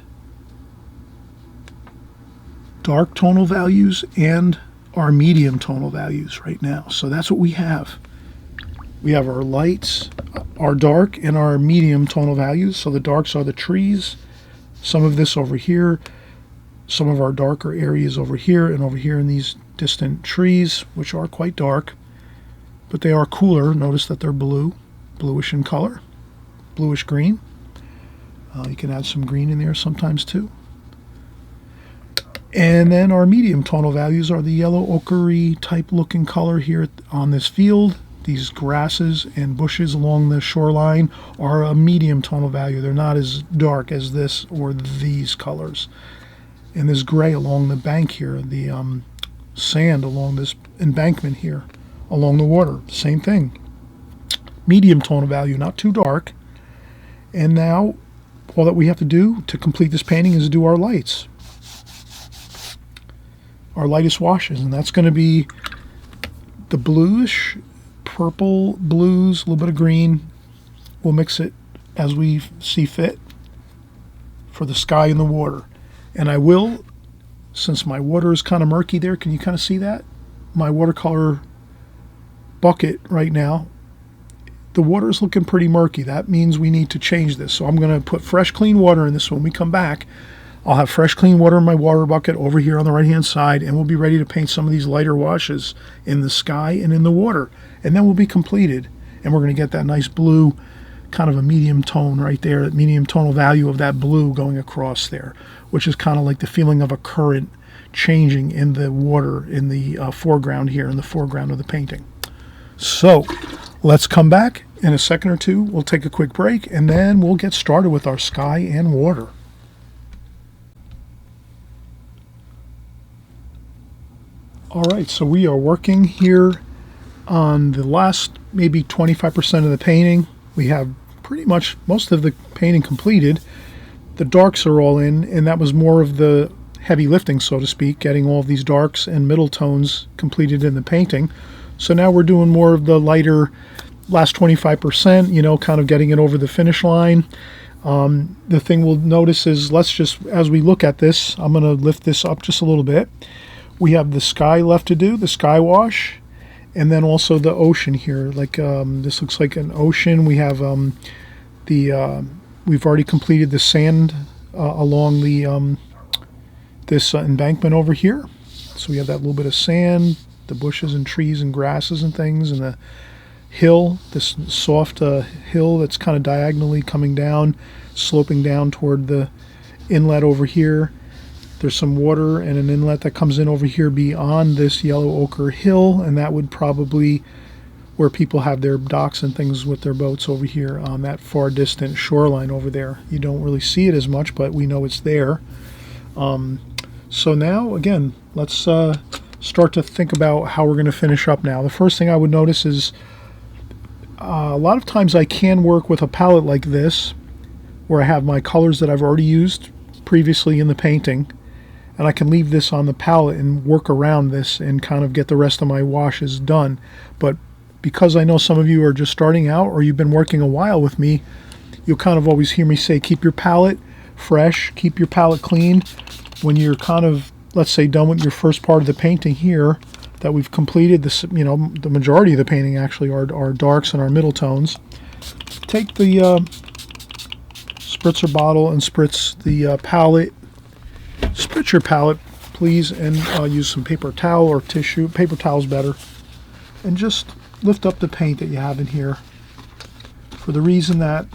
dark tonal values and our medium tonal values right now. So that's what we have. We have our lights, our dark, and our medium tonal values. So the darks are the trees, some of this over here, some of our darker areas over here, and over here in these distant trees, which are quite dark, but they are cooler. Notice that they're bluish in color, bluish green. You can add some green in there sometimes too. And then our medium tonal values are the yellow ochre type looking color here on this field. These grasses and bushes along the shoreline are a medium tonal value. They're not as dark as this or these colors. And this gray along the bank here, the sand along this embankment here, along the water, same thing. Medium tonal value, not too dark. And now all that we have to do to complete this painting is do our lights. Our lightest washes, and that's going to be the bluish, purple, blues, a little bit of green. We'll mix it as we see fit for the sky and the water. And I will, since my water is kind of murky there, can you kind of see that? My watercolor bucket right now, the water is looking pretty murky. That means we need to change this. So I'm going to put fresh, clean water in this when we come back. I'll have fresh, clean water in my water bucket over here on the right-hand side, and we'll be ready to paint some of these lighter washes in the sky and in the water. And then we'll be completed, and we're going to get that nice blue, kind of a medium tone right there, that medium tonal value of that blue going across there, which is kind of like the feeling of a current changing in the water in the foreground here, in the foreground of the painting. So let's come back in a second or two. We'll take a quick break, and then we'll get started with our sky and water. All right, so we are working here on the last maybe 25% of the painting. We have pretty much most of the painting completed. The darks are all in, and that was more of the heavy lifting, so to speak, getting all of these darks and middle tones completed in the painting. So now we're doing more of the lighter last 25%, kind of getting it over the finish line. The thing we'll notice is, as we look at this, I'm going to lift this up just a little bit. We have the sky left to do, the sky wash, and then also the ocean here. Like this looks like an ocean. We have we've already completed the sand along the this embankment over here. So we have that little bit of sand, the bushes and trees and grasses and things, and hill, this soft hill that's kind of diagonally coming down, sloping down toward the inlet over here. There's some water and an inlet that comes in over here beyond this yellow ochre hill, and that would probably where people have their docks and things with their boats over here on that far distant shoreline over there. You don't really see it as much, but we know it's there. So now, again, let's start to think about how we're going to finish up now. The first thing I would notice is a lot of times I can work with a palette like this, where I have my colors that I've already used previously in the painting, and I can leave this on the palette and work around this and kind of get the rest of my washes done. But because I know some of you are just starting out, or you've been working a while with me, you'll kind of always hear me say keep your palette fresh, keep your palette clean. When you're kind of, let's say, done with your first part of the painting here, that we've completed this, you know, the majority of the painting actually are darks and our middle tones. Take the spritzer bottle and spritz the palette. Spritz your palette, please, and use some paper towel or tissue. Paper towel's better. And just lift up the paint that you have in here, for the reason that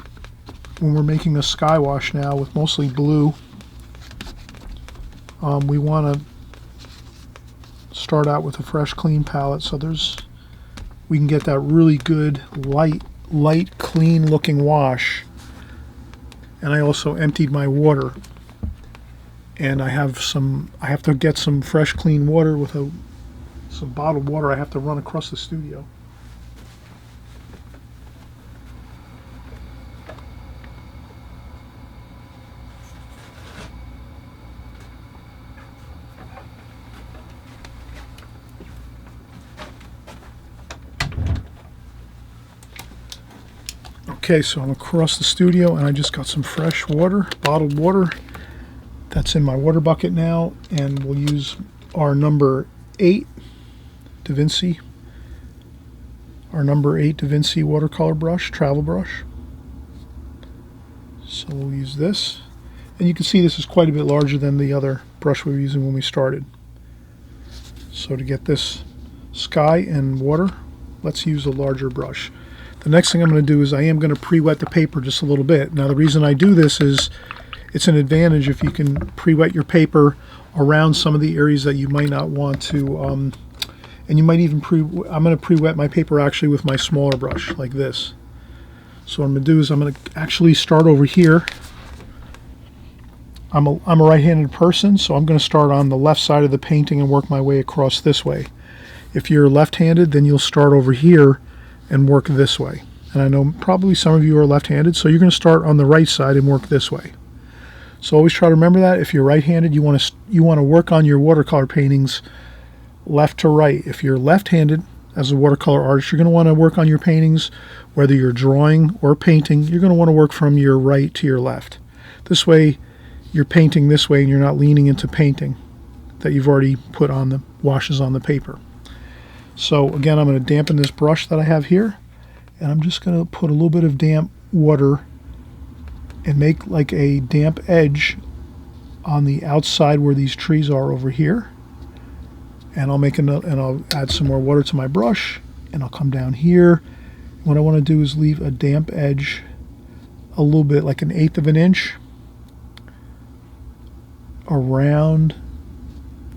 when we're making a sky wash now with mostly blue, we want to start out with a fresh, clean palette, so we can get that really good light clean looking wash. And I also emptied my water, and I have to get some fresh clean water with some bottled water I have to run across the studio. Okay, so I'm across the studio and I just got some fresh water, bottled water. That's in my water bucket now, and we'll use our number 8 Da Vinci, watercolor brush, travel brush. So we'll use this. And you can see this is quite a bit larger than the other brush we were using when we started. So to get this sky and water, let's use a larger brush. The next thing I'm going to do is I am going to pre-wet the paper just a little bit. Now the reason I do this is it's an advantage if you can pre-wet your paper around some of the areas that you might not want to, and you might even I'm going to pre-wet my paper actually with my smaller brush like this. So what I'm going to do is I'm going to actually start over here. I'm a right-handed person, so I'm going to start on the left side of the painting and work my way across this way. If you're left-handed, then you'll start over here and work this way. And I know probably some of you are left-handed, so you're going to start on the right side and work this way. So always try to remember that. If you're right-handed, you want to work on your watercolor paintings left to right. If you're left-handed as a watercolor artist, you're going to want to work on your paintings, whether you're drawing or painting, you're going to want to work from your right to your left. This way, you're painting this way and you're not leaning into painting that you've already put on the washes on the paper. So again, I'm going to dampen this brush that I have here, and I'm just going to put a little bit of damp water and make like a damp edge on the outside where these trees are over here. And I'll add some more water to my brush, and I'll come down here. What I want to do is leave a damp edge a little bit, like 1/8 of an inch, around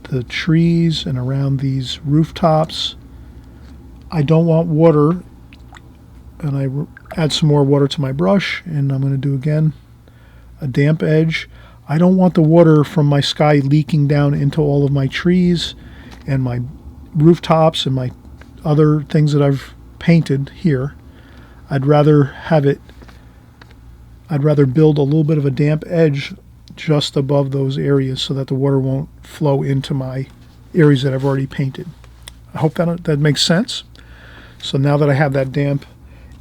the trees and around these rooftops. I don't want water, and I add some more water to my brush, and I'm going to do again a damp edge. I don't want the water from my sky leaking down into all of my trees and my rooftops and my other things that I've painted here. I'd rather build a little bit of a damp edge just above those areas so that the water won't flow into my areas that I've already painted. I hope that makes sense. So now that I have that damp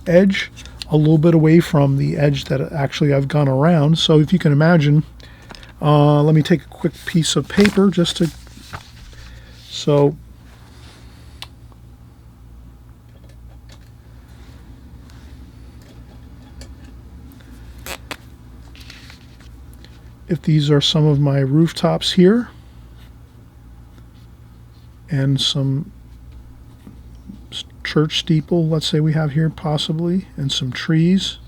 edge a little bit away from the edge that actually I've gone around, so if you can imagine, let me take a quick piece of paper just to, so if these are some of my rooftops here and some church steeple, let's say we have here possibly, and some trees.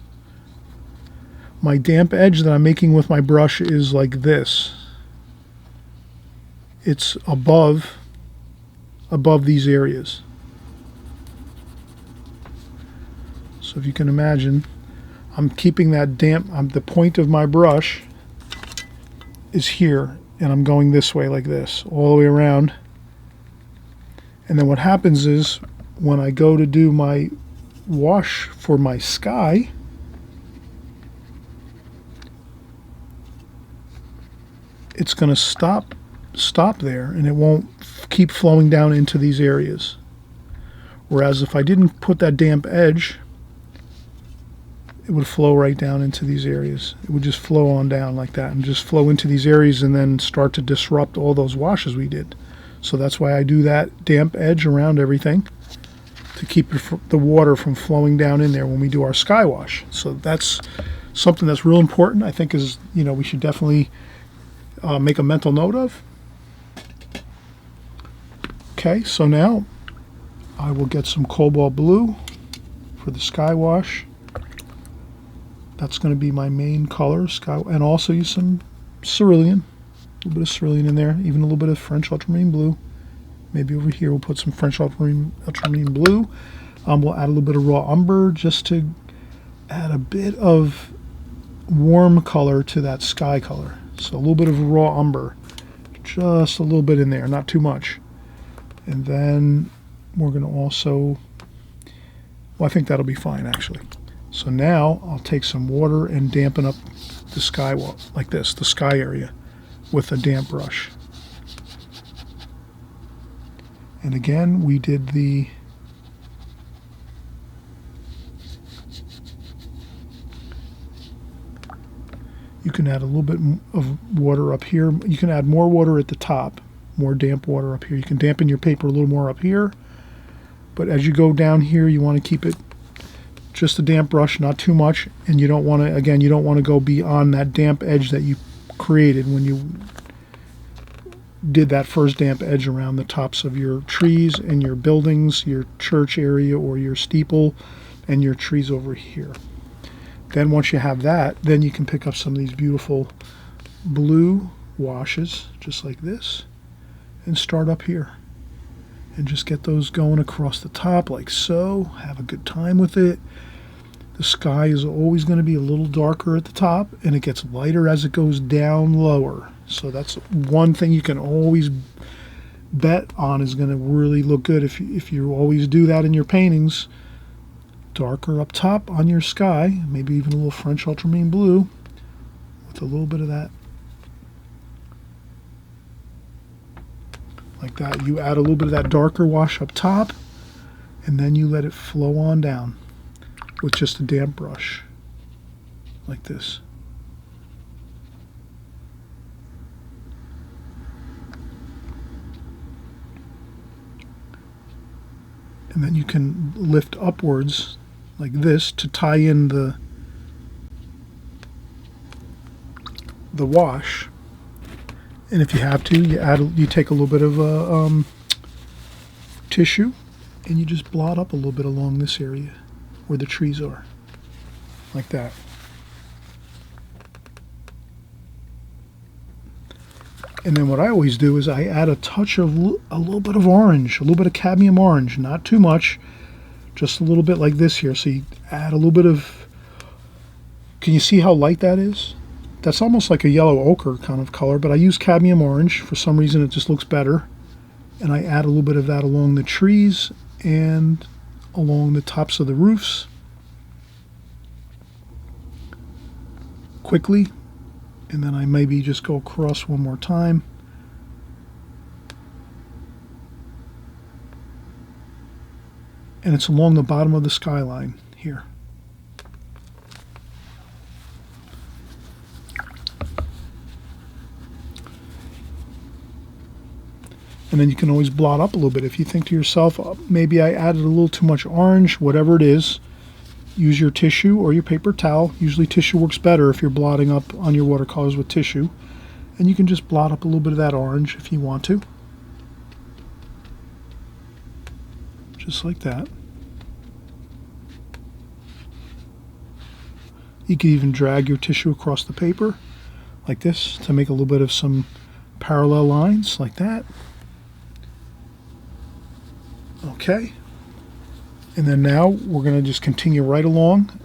My damp edge that I'm making with my brush is like this. It's above these areas. So if you can imagine, I'm keeping that damp, the point of my brush is here, and I'm going this way like this, all the way around. And then what happens is, when I go to do my wash for my sky, it's going to stop there, and it won't keep flowing down into these areas. Whereas if I didn't put that damp edge, it would flow right down into these areas. It would just flow on down like that and just flow into these areas and then start to disrupt all those washes we did. So that's why I do that damp edge around everything, to keep the water from flowing down in there when we do our sky wash. So that's something that's real important, I think, is, you know, we should definitely make a mental note of. Okay, so now I will get some cobalt blue for the sky wash. That's going to be my main color, sky, and also use some cerulean, a little bit of cerulean in there, even a little bit of French ultramarine blue. Maybe over here we'll put some French ultramarine blue. We'll add a little bit of raw umber just to add a bit of warm color to that sky color. So a little bit of raw umber, just a little bit in there, not too much. And then we're going to also, well, I think that'll be fine actually. So now I'll take some water and dampen up the sky wall like this, the sky area, with a damp brush. And again, we did the you can add a little bit of water up here. You can add more water at the top, more damp water up here. You can dampen your paper a little more up here. But as you go down here, you want to keep it just a damp brush, not too much. And you don't want to, again, you don't want to go beyond that damp edge that you created when you did that first damp edge around the tops of your trees and your buildings, your church area or your steeple, and your trees over here. Then once you have that, then you can pick up some of these beautiful blue washes, just like this, and start up here. And just get those going across the top like so. Have a good time with it. The sky is always going to be a little darker at the top, and it gets lighter as it goes down lower. So that's one thing you can always bet on is going to really look good if you always do that in your paintings. Darker up top on your sky, maybe even a little French ultramarine blue with a little bit of that. Like that. You add a little bit of that darker wash up top, and then you let it flow on down with just a damp brush like this. And then you can lift upwards like this to tie in the wash. And if you have to, you take a little bit of tissue and you just blot up a little bit along this area where the trees are, like that. And then what I always do is I add a touch of a little bit of orange, a little bit of cadmium orange, not too much, just a little bit like this here. So you add a little bit of, can you see how light that is? That's almost like a yellow ochre kind of color, but I use cadmium orange. For some reason it just looks better. And I add a little bit of that along the trees and along the tops of the roofs. Quickly. And then I maybe just go across one more time. And it's along the bottom of the skyline here. And then you can always blot up a little bit. If you think to yourself, maybe I added a little too much orange, whatever it is, use your tissue or your paper towel. Usually tissue works better if you're blotting up on your watercolors with tissue. And you can just blot up a little bit of that orange if you want to. Just like that. You can even drag your tissue across the paper like this to make a little bit of some parallel lines like that. Okay. And then now we're going to just continue right along.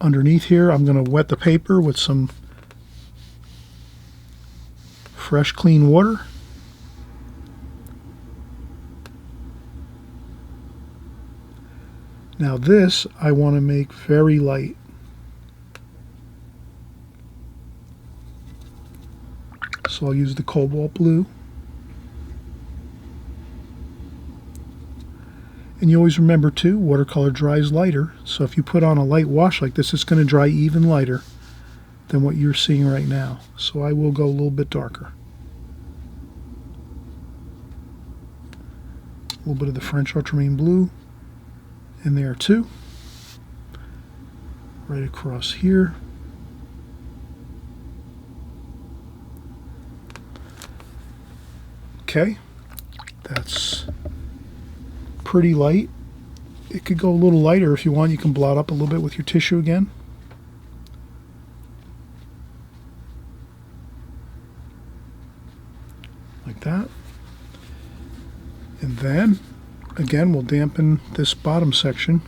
Underneath here, I'm going to wet the paper with some fresh, clean water. Now this I want to make very light. So I'll use the cobalt blue. And you always remember too, watercolor dries lighter. So if you put on a light wash like this, it's going to dry even lighter than what you're seeing right now. So I will go a little bit darker. A little bit of the French ultramarine blue in there too. Right across here. Okay, that's pretty light. It could go a little lighter if you want. You can blot up a little bit with your tissue again. Like that. And then, again, we'll dampen this bottom section.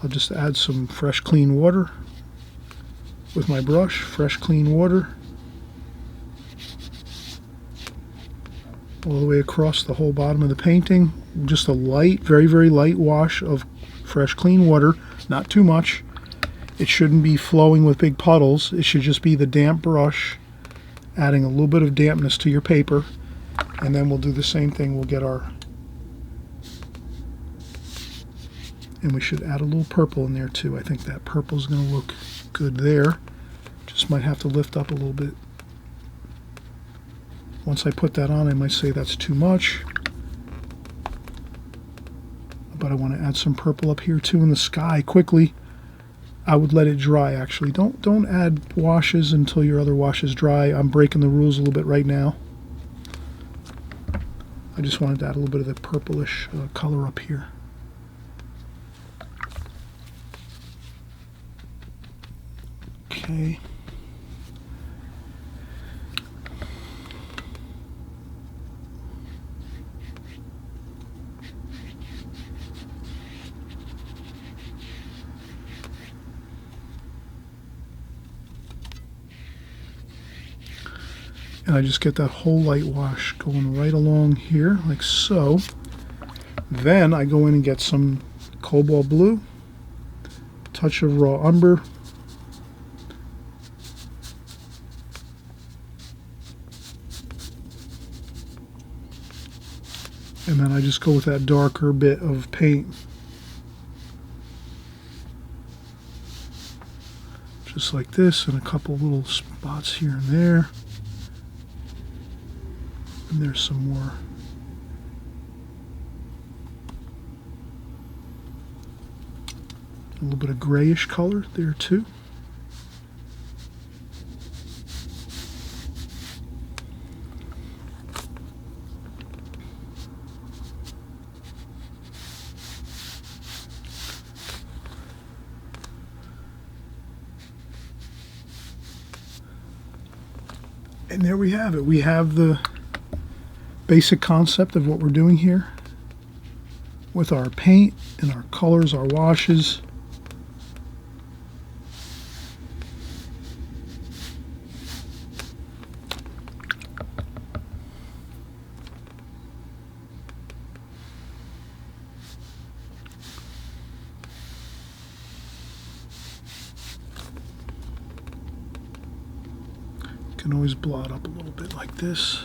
I'll just add some fresh, clean water with my brush. Fresh, clean water. All the way across the whole bottom of the painting. Just a light, very, very light wash of fresh, clean water. Not too much. It shouldn't be flowing with big puddles. It should just be the damp brush adding a little bit of dampness to your paper. And then we'll do the same thing. We'll get our... And we should add a little purple in there too. I think that purple is going to look good there. Just might have to lift up a little bit. Once I put that on, I might say that's too much. But I want to add some purple up here too in the sky quickly. I would let it dry actually. Don't add washes until your other washes dry. I'm breaking the rules a little bit right now. I just wanted to add a little bit of the purplish color up here. Okay. And I just get that whole light wash going right along here, like so. Then I go in and get some cobalt blue, touch of raw umber, and then I just go with that darker bit of paint. Just like this, and a couple little spots here and there. And there's some more. A little bit of grayish color there too. And there we have it. We have the basic concept of what we're doing here with our paint and our colors, our washes. You can always blot up a little bit like this.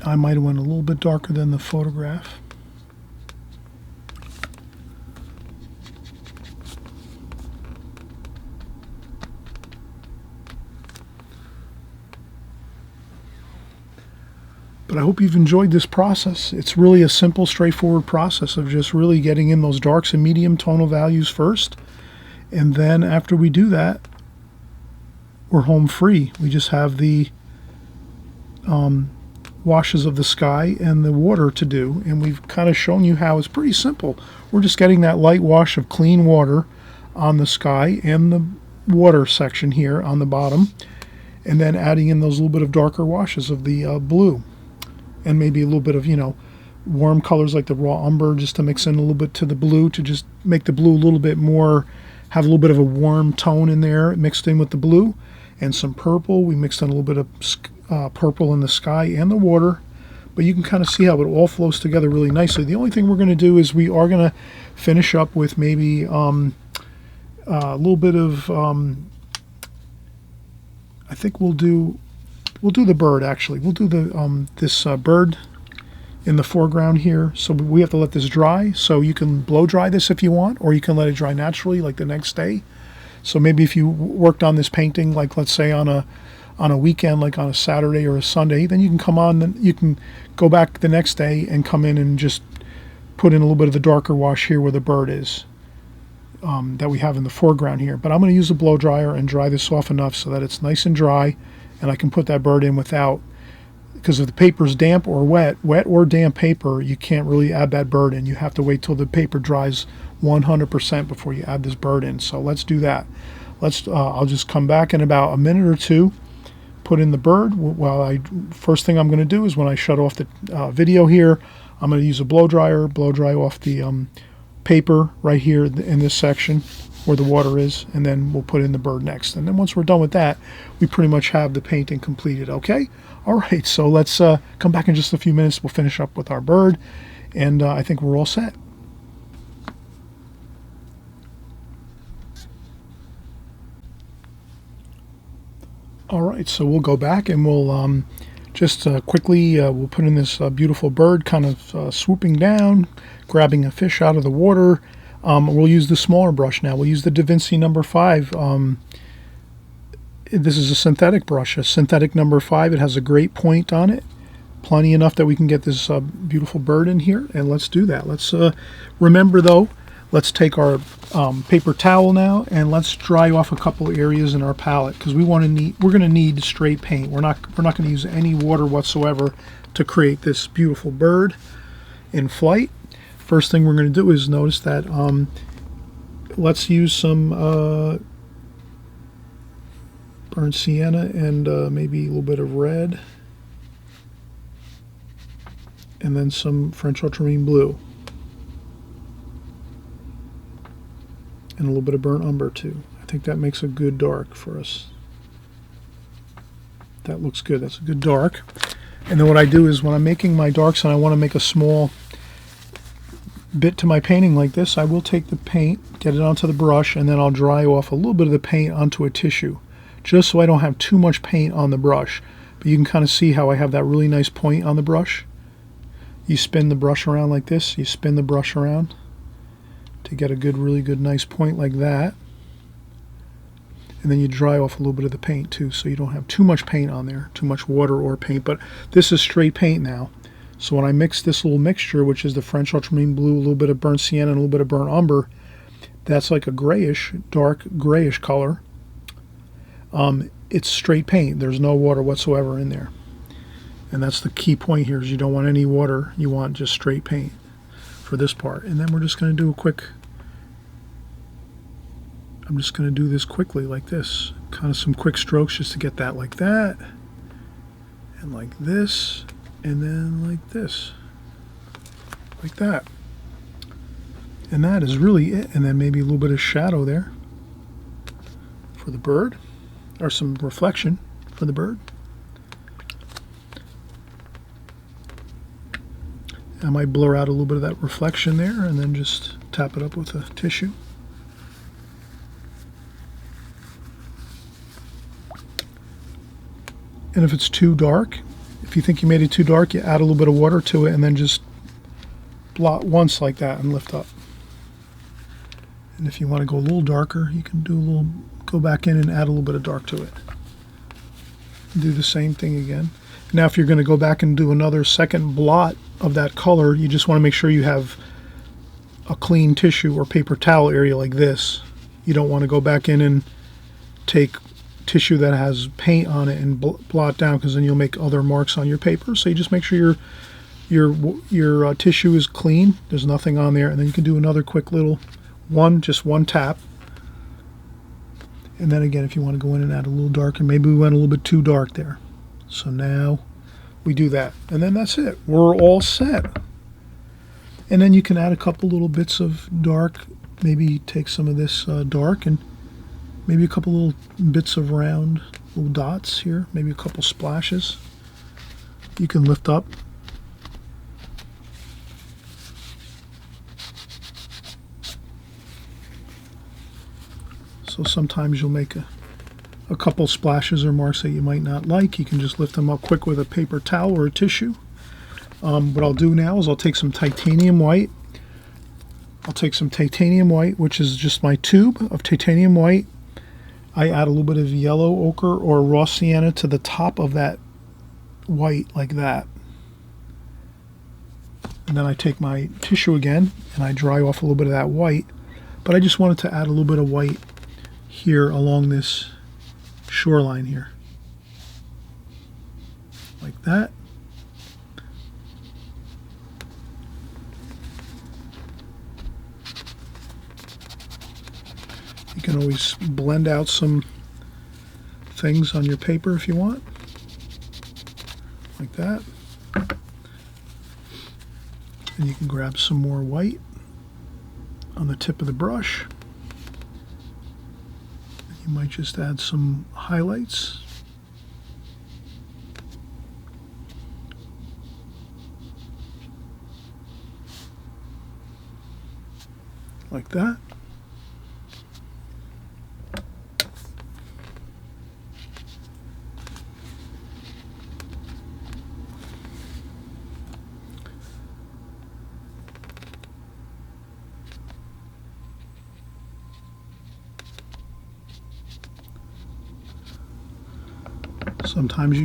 I might have went a little bit darker than the photograph. But I hope you've enjoyed this process. It's really a simple, straightforward process of just really getting in those darks and medium tonal values first. And then after we do that, we're home free. We just have the washes of the sky and the water to do. And we've kind of shown you how it's pretty simple. We're just getting that light wash of clean water on the sky and the water section here on the bottom. And then adding in those little bit of darker washes of the blue. And maybe a little bit of, warm colors like the raw umber, just to mix in a little bit to the blue, to just make the blue a little bit more, have a little bit of a warm tone in there mixed in with the blue. And some purple. We mixed in a little bit of purple in the sky and the water. But you can kind of see how it all flows together really nicely. The only thing we're going to do is we are going to finish up with maybe a little bit of, I think we'll do the bird actually. We'll do the this bird in the foreground here. So we have to let this dry. So you can blow dry this if you want, or you can let it dry naturally like the next day. So maybe if you worked on this painting, like let's say on a weekend, like on a Saturday or a Sunday, then you can come on, then you can go back the next day and come in and just put in a little bit of the darker wash here where the bird is that we have in the foreground here. But I'm going to use a blow dryer and dry this off enough so that it's nice and dry, and I can put that bird in without, because if the paper's damp or wet or damp paper, you can't really add that bird in. You have to wait till the paper dries 100% before you add this bird in. So let's do that. I'll just come back in about a minute or two, put in the bird. First thing I'm going to do is when I shut off the video here, I'm going to use a blow dry off the paper right here in this section where the water is, and then we'll put in the bird next. And then once we're done with that, we pretty much have the painting completed. Okay? All right, so let's come back in just a few minutes. We'll finish up with our bird, and I think we're all set. All right, so we'll go back and we'll just quickly we'll put in this beautiful bird kind of swooping down, grabbing a fish out of the water. We'll use the smaller brush now. We'll use the Da Vinci number 5. This is a synthetic brush, a synthetic number 5. It has a great point on it, plenty enough that we can get this beautiful bird in here. And let's do that. Let's remember though, let's take our paper towel now and let's dry off a couple areas in our palette, because we're going to need straight paint. We're not going to use any water whatsoever to create this beautiful bird in flight. First thing we're going to do is notice that let's use some burnt sienna and maybe a little bit of red, and then some French ultramarine blue, and a little bit of burnt umber too. I think that makes a good dark for us. That looks good. That's a good dark. And then what I do is when I'm making my darks and I want to make a small bit to my painting like this, I will take the paint, get it onto the brush, and then I'll dry off a little bit of the paint onto a tissue, just so I don't have too much paint on the brush. But you can kind of see how I have that really nice point on the brush. You spin the brush around like this, you spin the brush around to get a really good nice point like that. And then you dry off a little bit of the paint too, so you don't have too much paint on there, too much water or paint. But this is straight paint now. So when I mix this little mixture, which is the French ultramarine blue, a little bit of burnt sienna, and a little bit of burnt umber, that's like a grayish, dark grayish color. It's straight paint. There's no water whatsoever in there. And that's the key point here, is you don't want any water. You want just straight paint for this part. And then we're just going to do I'm just going to do this quickly like this. Kind of some quick strokes just to get that like that. And like this. And then like this, like that. And that is really it. And then maybe a little bit of shadow there for the bird, or some reflection for the bird. I might blur out a little bit of that reflection there and then just tap it up with a tissue. And if it's too dark, if you think you made it too dark, you add a little bit of water to it and then just blot once like that and lift up. And if you want to go a little darker, you can go back in and add a little bit of dark to it. Do the same thing again. Now if you're going to go back and do another second blot of that color, you just want to make sure you have a clean tissue or paper towel area like this. You don't want to go back in and take tissue that has paint on it and blot down, because then you'll make other marks on your paper. So you just make sure your tissue is clean, there's nothing on there, and then you can do another quick little just one tap. And then again, if you want to go in and add a little darker, maybe we went a little bit too dark there. So now we do that, and then that's it. We're all set. And then you can add a couple little bits of dark, maybe take some of this dark and maybe a couple little bits of round little dots here, maybe a couple splashes. You can lift up. So sometimes you'll make a couple splashes or marks that you might not like. You can just lift them up quick with a paper towel or a tissue. What I'll do now is I'll take some titanium white. Which is just my tube of titanium white. I add a little bit of yellow ochre or raw sienna to the top of that white like that. And then I take my tissue again and I dry off a little bit of that white. But I just wanted to add a little bit of white here along this shoreline here. Like that. You can always blend out some things on your paper if you want, like that. And you can grab some more white on the tip of the brush. You might just add some highlights. Like that. Sometimes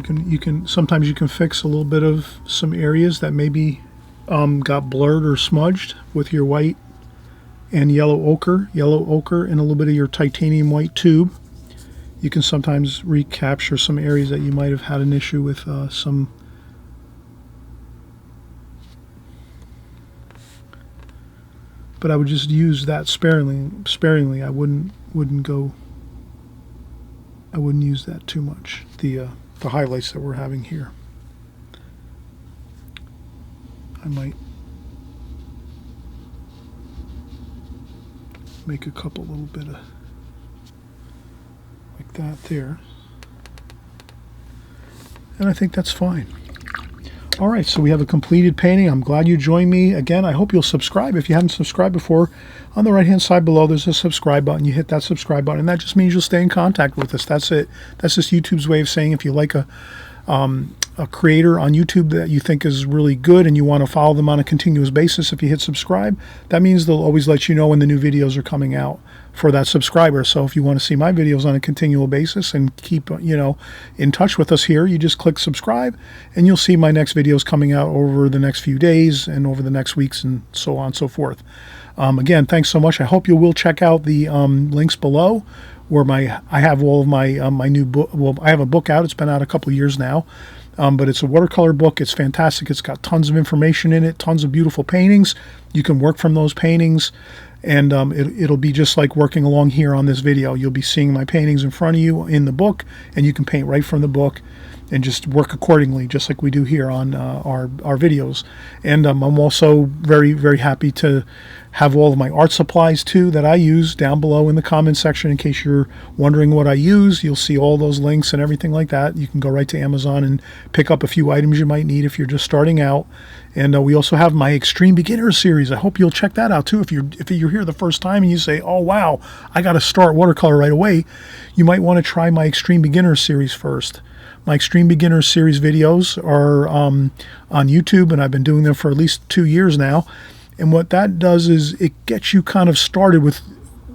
you can fix a little bit of some areas that maybe got blurred or smudged with your white and yellow ochre and a little bit of your titanium white tube. You can sometimes recapture some areas that you might have had an issue with some. But I would just use that sparingly. I wouldn't use that too much. The highlights that we're having here. I might make a couple little bit of like that there. And I think that's fine. All right, so we have a completed painting. I'm glad you joined me. Again, I hope you'll subscribe. If you haven't subscribed before, on the right-hand side below, there's a subscribe button. You hit that subscribe button, and that just means you'll stay in contact with us. That's it. That's just YouTube's way of saying if you like a creator on YouTube that you think is really good and you want to follow them on a continuous basis, if you hit subscribe, that means they'll always let you know when the new videos are coming out for that subscriber. So if you want to see my videos on a continual basis and keep in touch with us here, you just click subscribe and you'll see my next videos coming out over the next few days and over the next weeks and so on and so forth. Again, thanks so much. I hope you will check out the links below where I have all of my my new book. Well, I have a book out. It's been out a couple years now. But it's a watercolor book. It's fantastic. It's got tons of information in it, tons of beautiful paintings. You can work from those paintings, and it'll be just like working along here on this video. You'll be seeing my paintings in front of you in the book, and you can paint right from the book and just work accordingly, just like we do here on our videos. And I'm also very, very happy to have all of my art supplies too that I use down below in the comment section. In case you're wondering what I use, you'll see all those links and everything like that. You can go right to Amazon and pick up a few items you might need if you're just starting out. And we also have my Extreme Beginner series. I hope you'll check that out too. If you're here the first time and you say, oh wow, I got to start watercolor right away, you might want to try my Extreme Beginner series first. My Extreme Beginner series videos are on YouTube, and I've been doing them for at least 2 years now. And what that does is it gets you kind of started with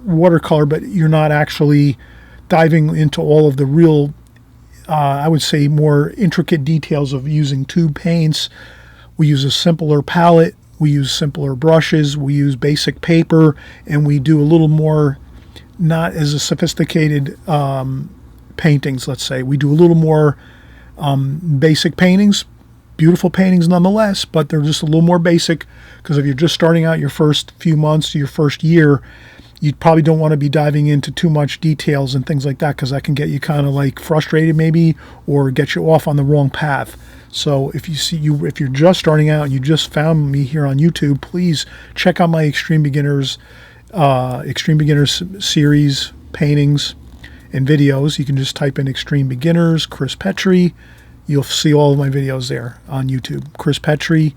watercolor, but you're not actually diving into all of the real I would say, more intricate details of using tube paints. We use a simpler palette. We use simpler brushes. We use basic paper, and we do a little more, not as a sophisticated paintings, let's say. We do a little more basic paintings, beautiful paintings nonetheless, but they're just a little more basic, because if you're just starting out your first few months, your first year, you probably don't want to be diving into too much details and things like that, because that can get you kind of like frustrated maybe, or get you off on the wrong path. So if you're just starting out and you just found me here on YouTube, please check out my Extreme Beginners series paintings and videos. You can just type in Extreme Beginners, Chris Petri. You'll see all of my videos there on YouTube. Chris Petri,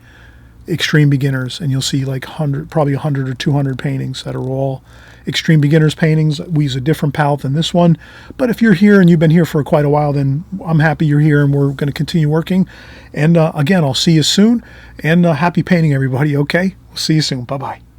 Extreme Beginners, and you'll see like probably 100 or 200 paintings that are all Extreme Beginners paintings. We use a different palette than this one, but if you're here and you've been here for quite a while, then I'm happy you're here, and we're going to continue working. And again, I'll see you soon, and happy painting, everybody. Okay, we'll see you soon. Bye-bye.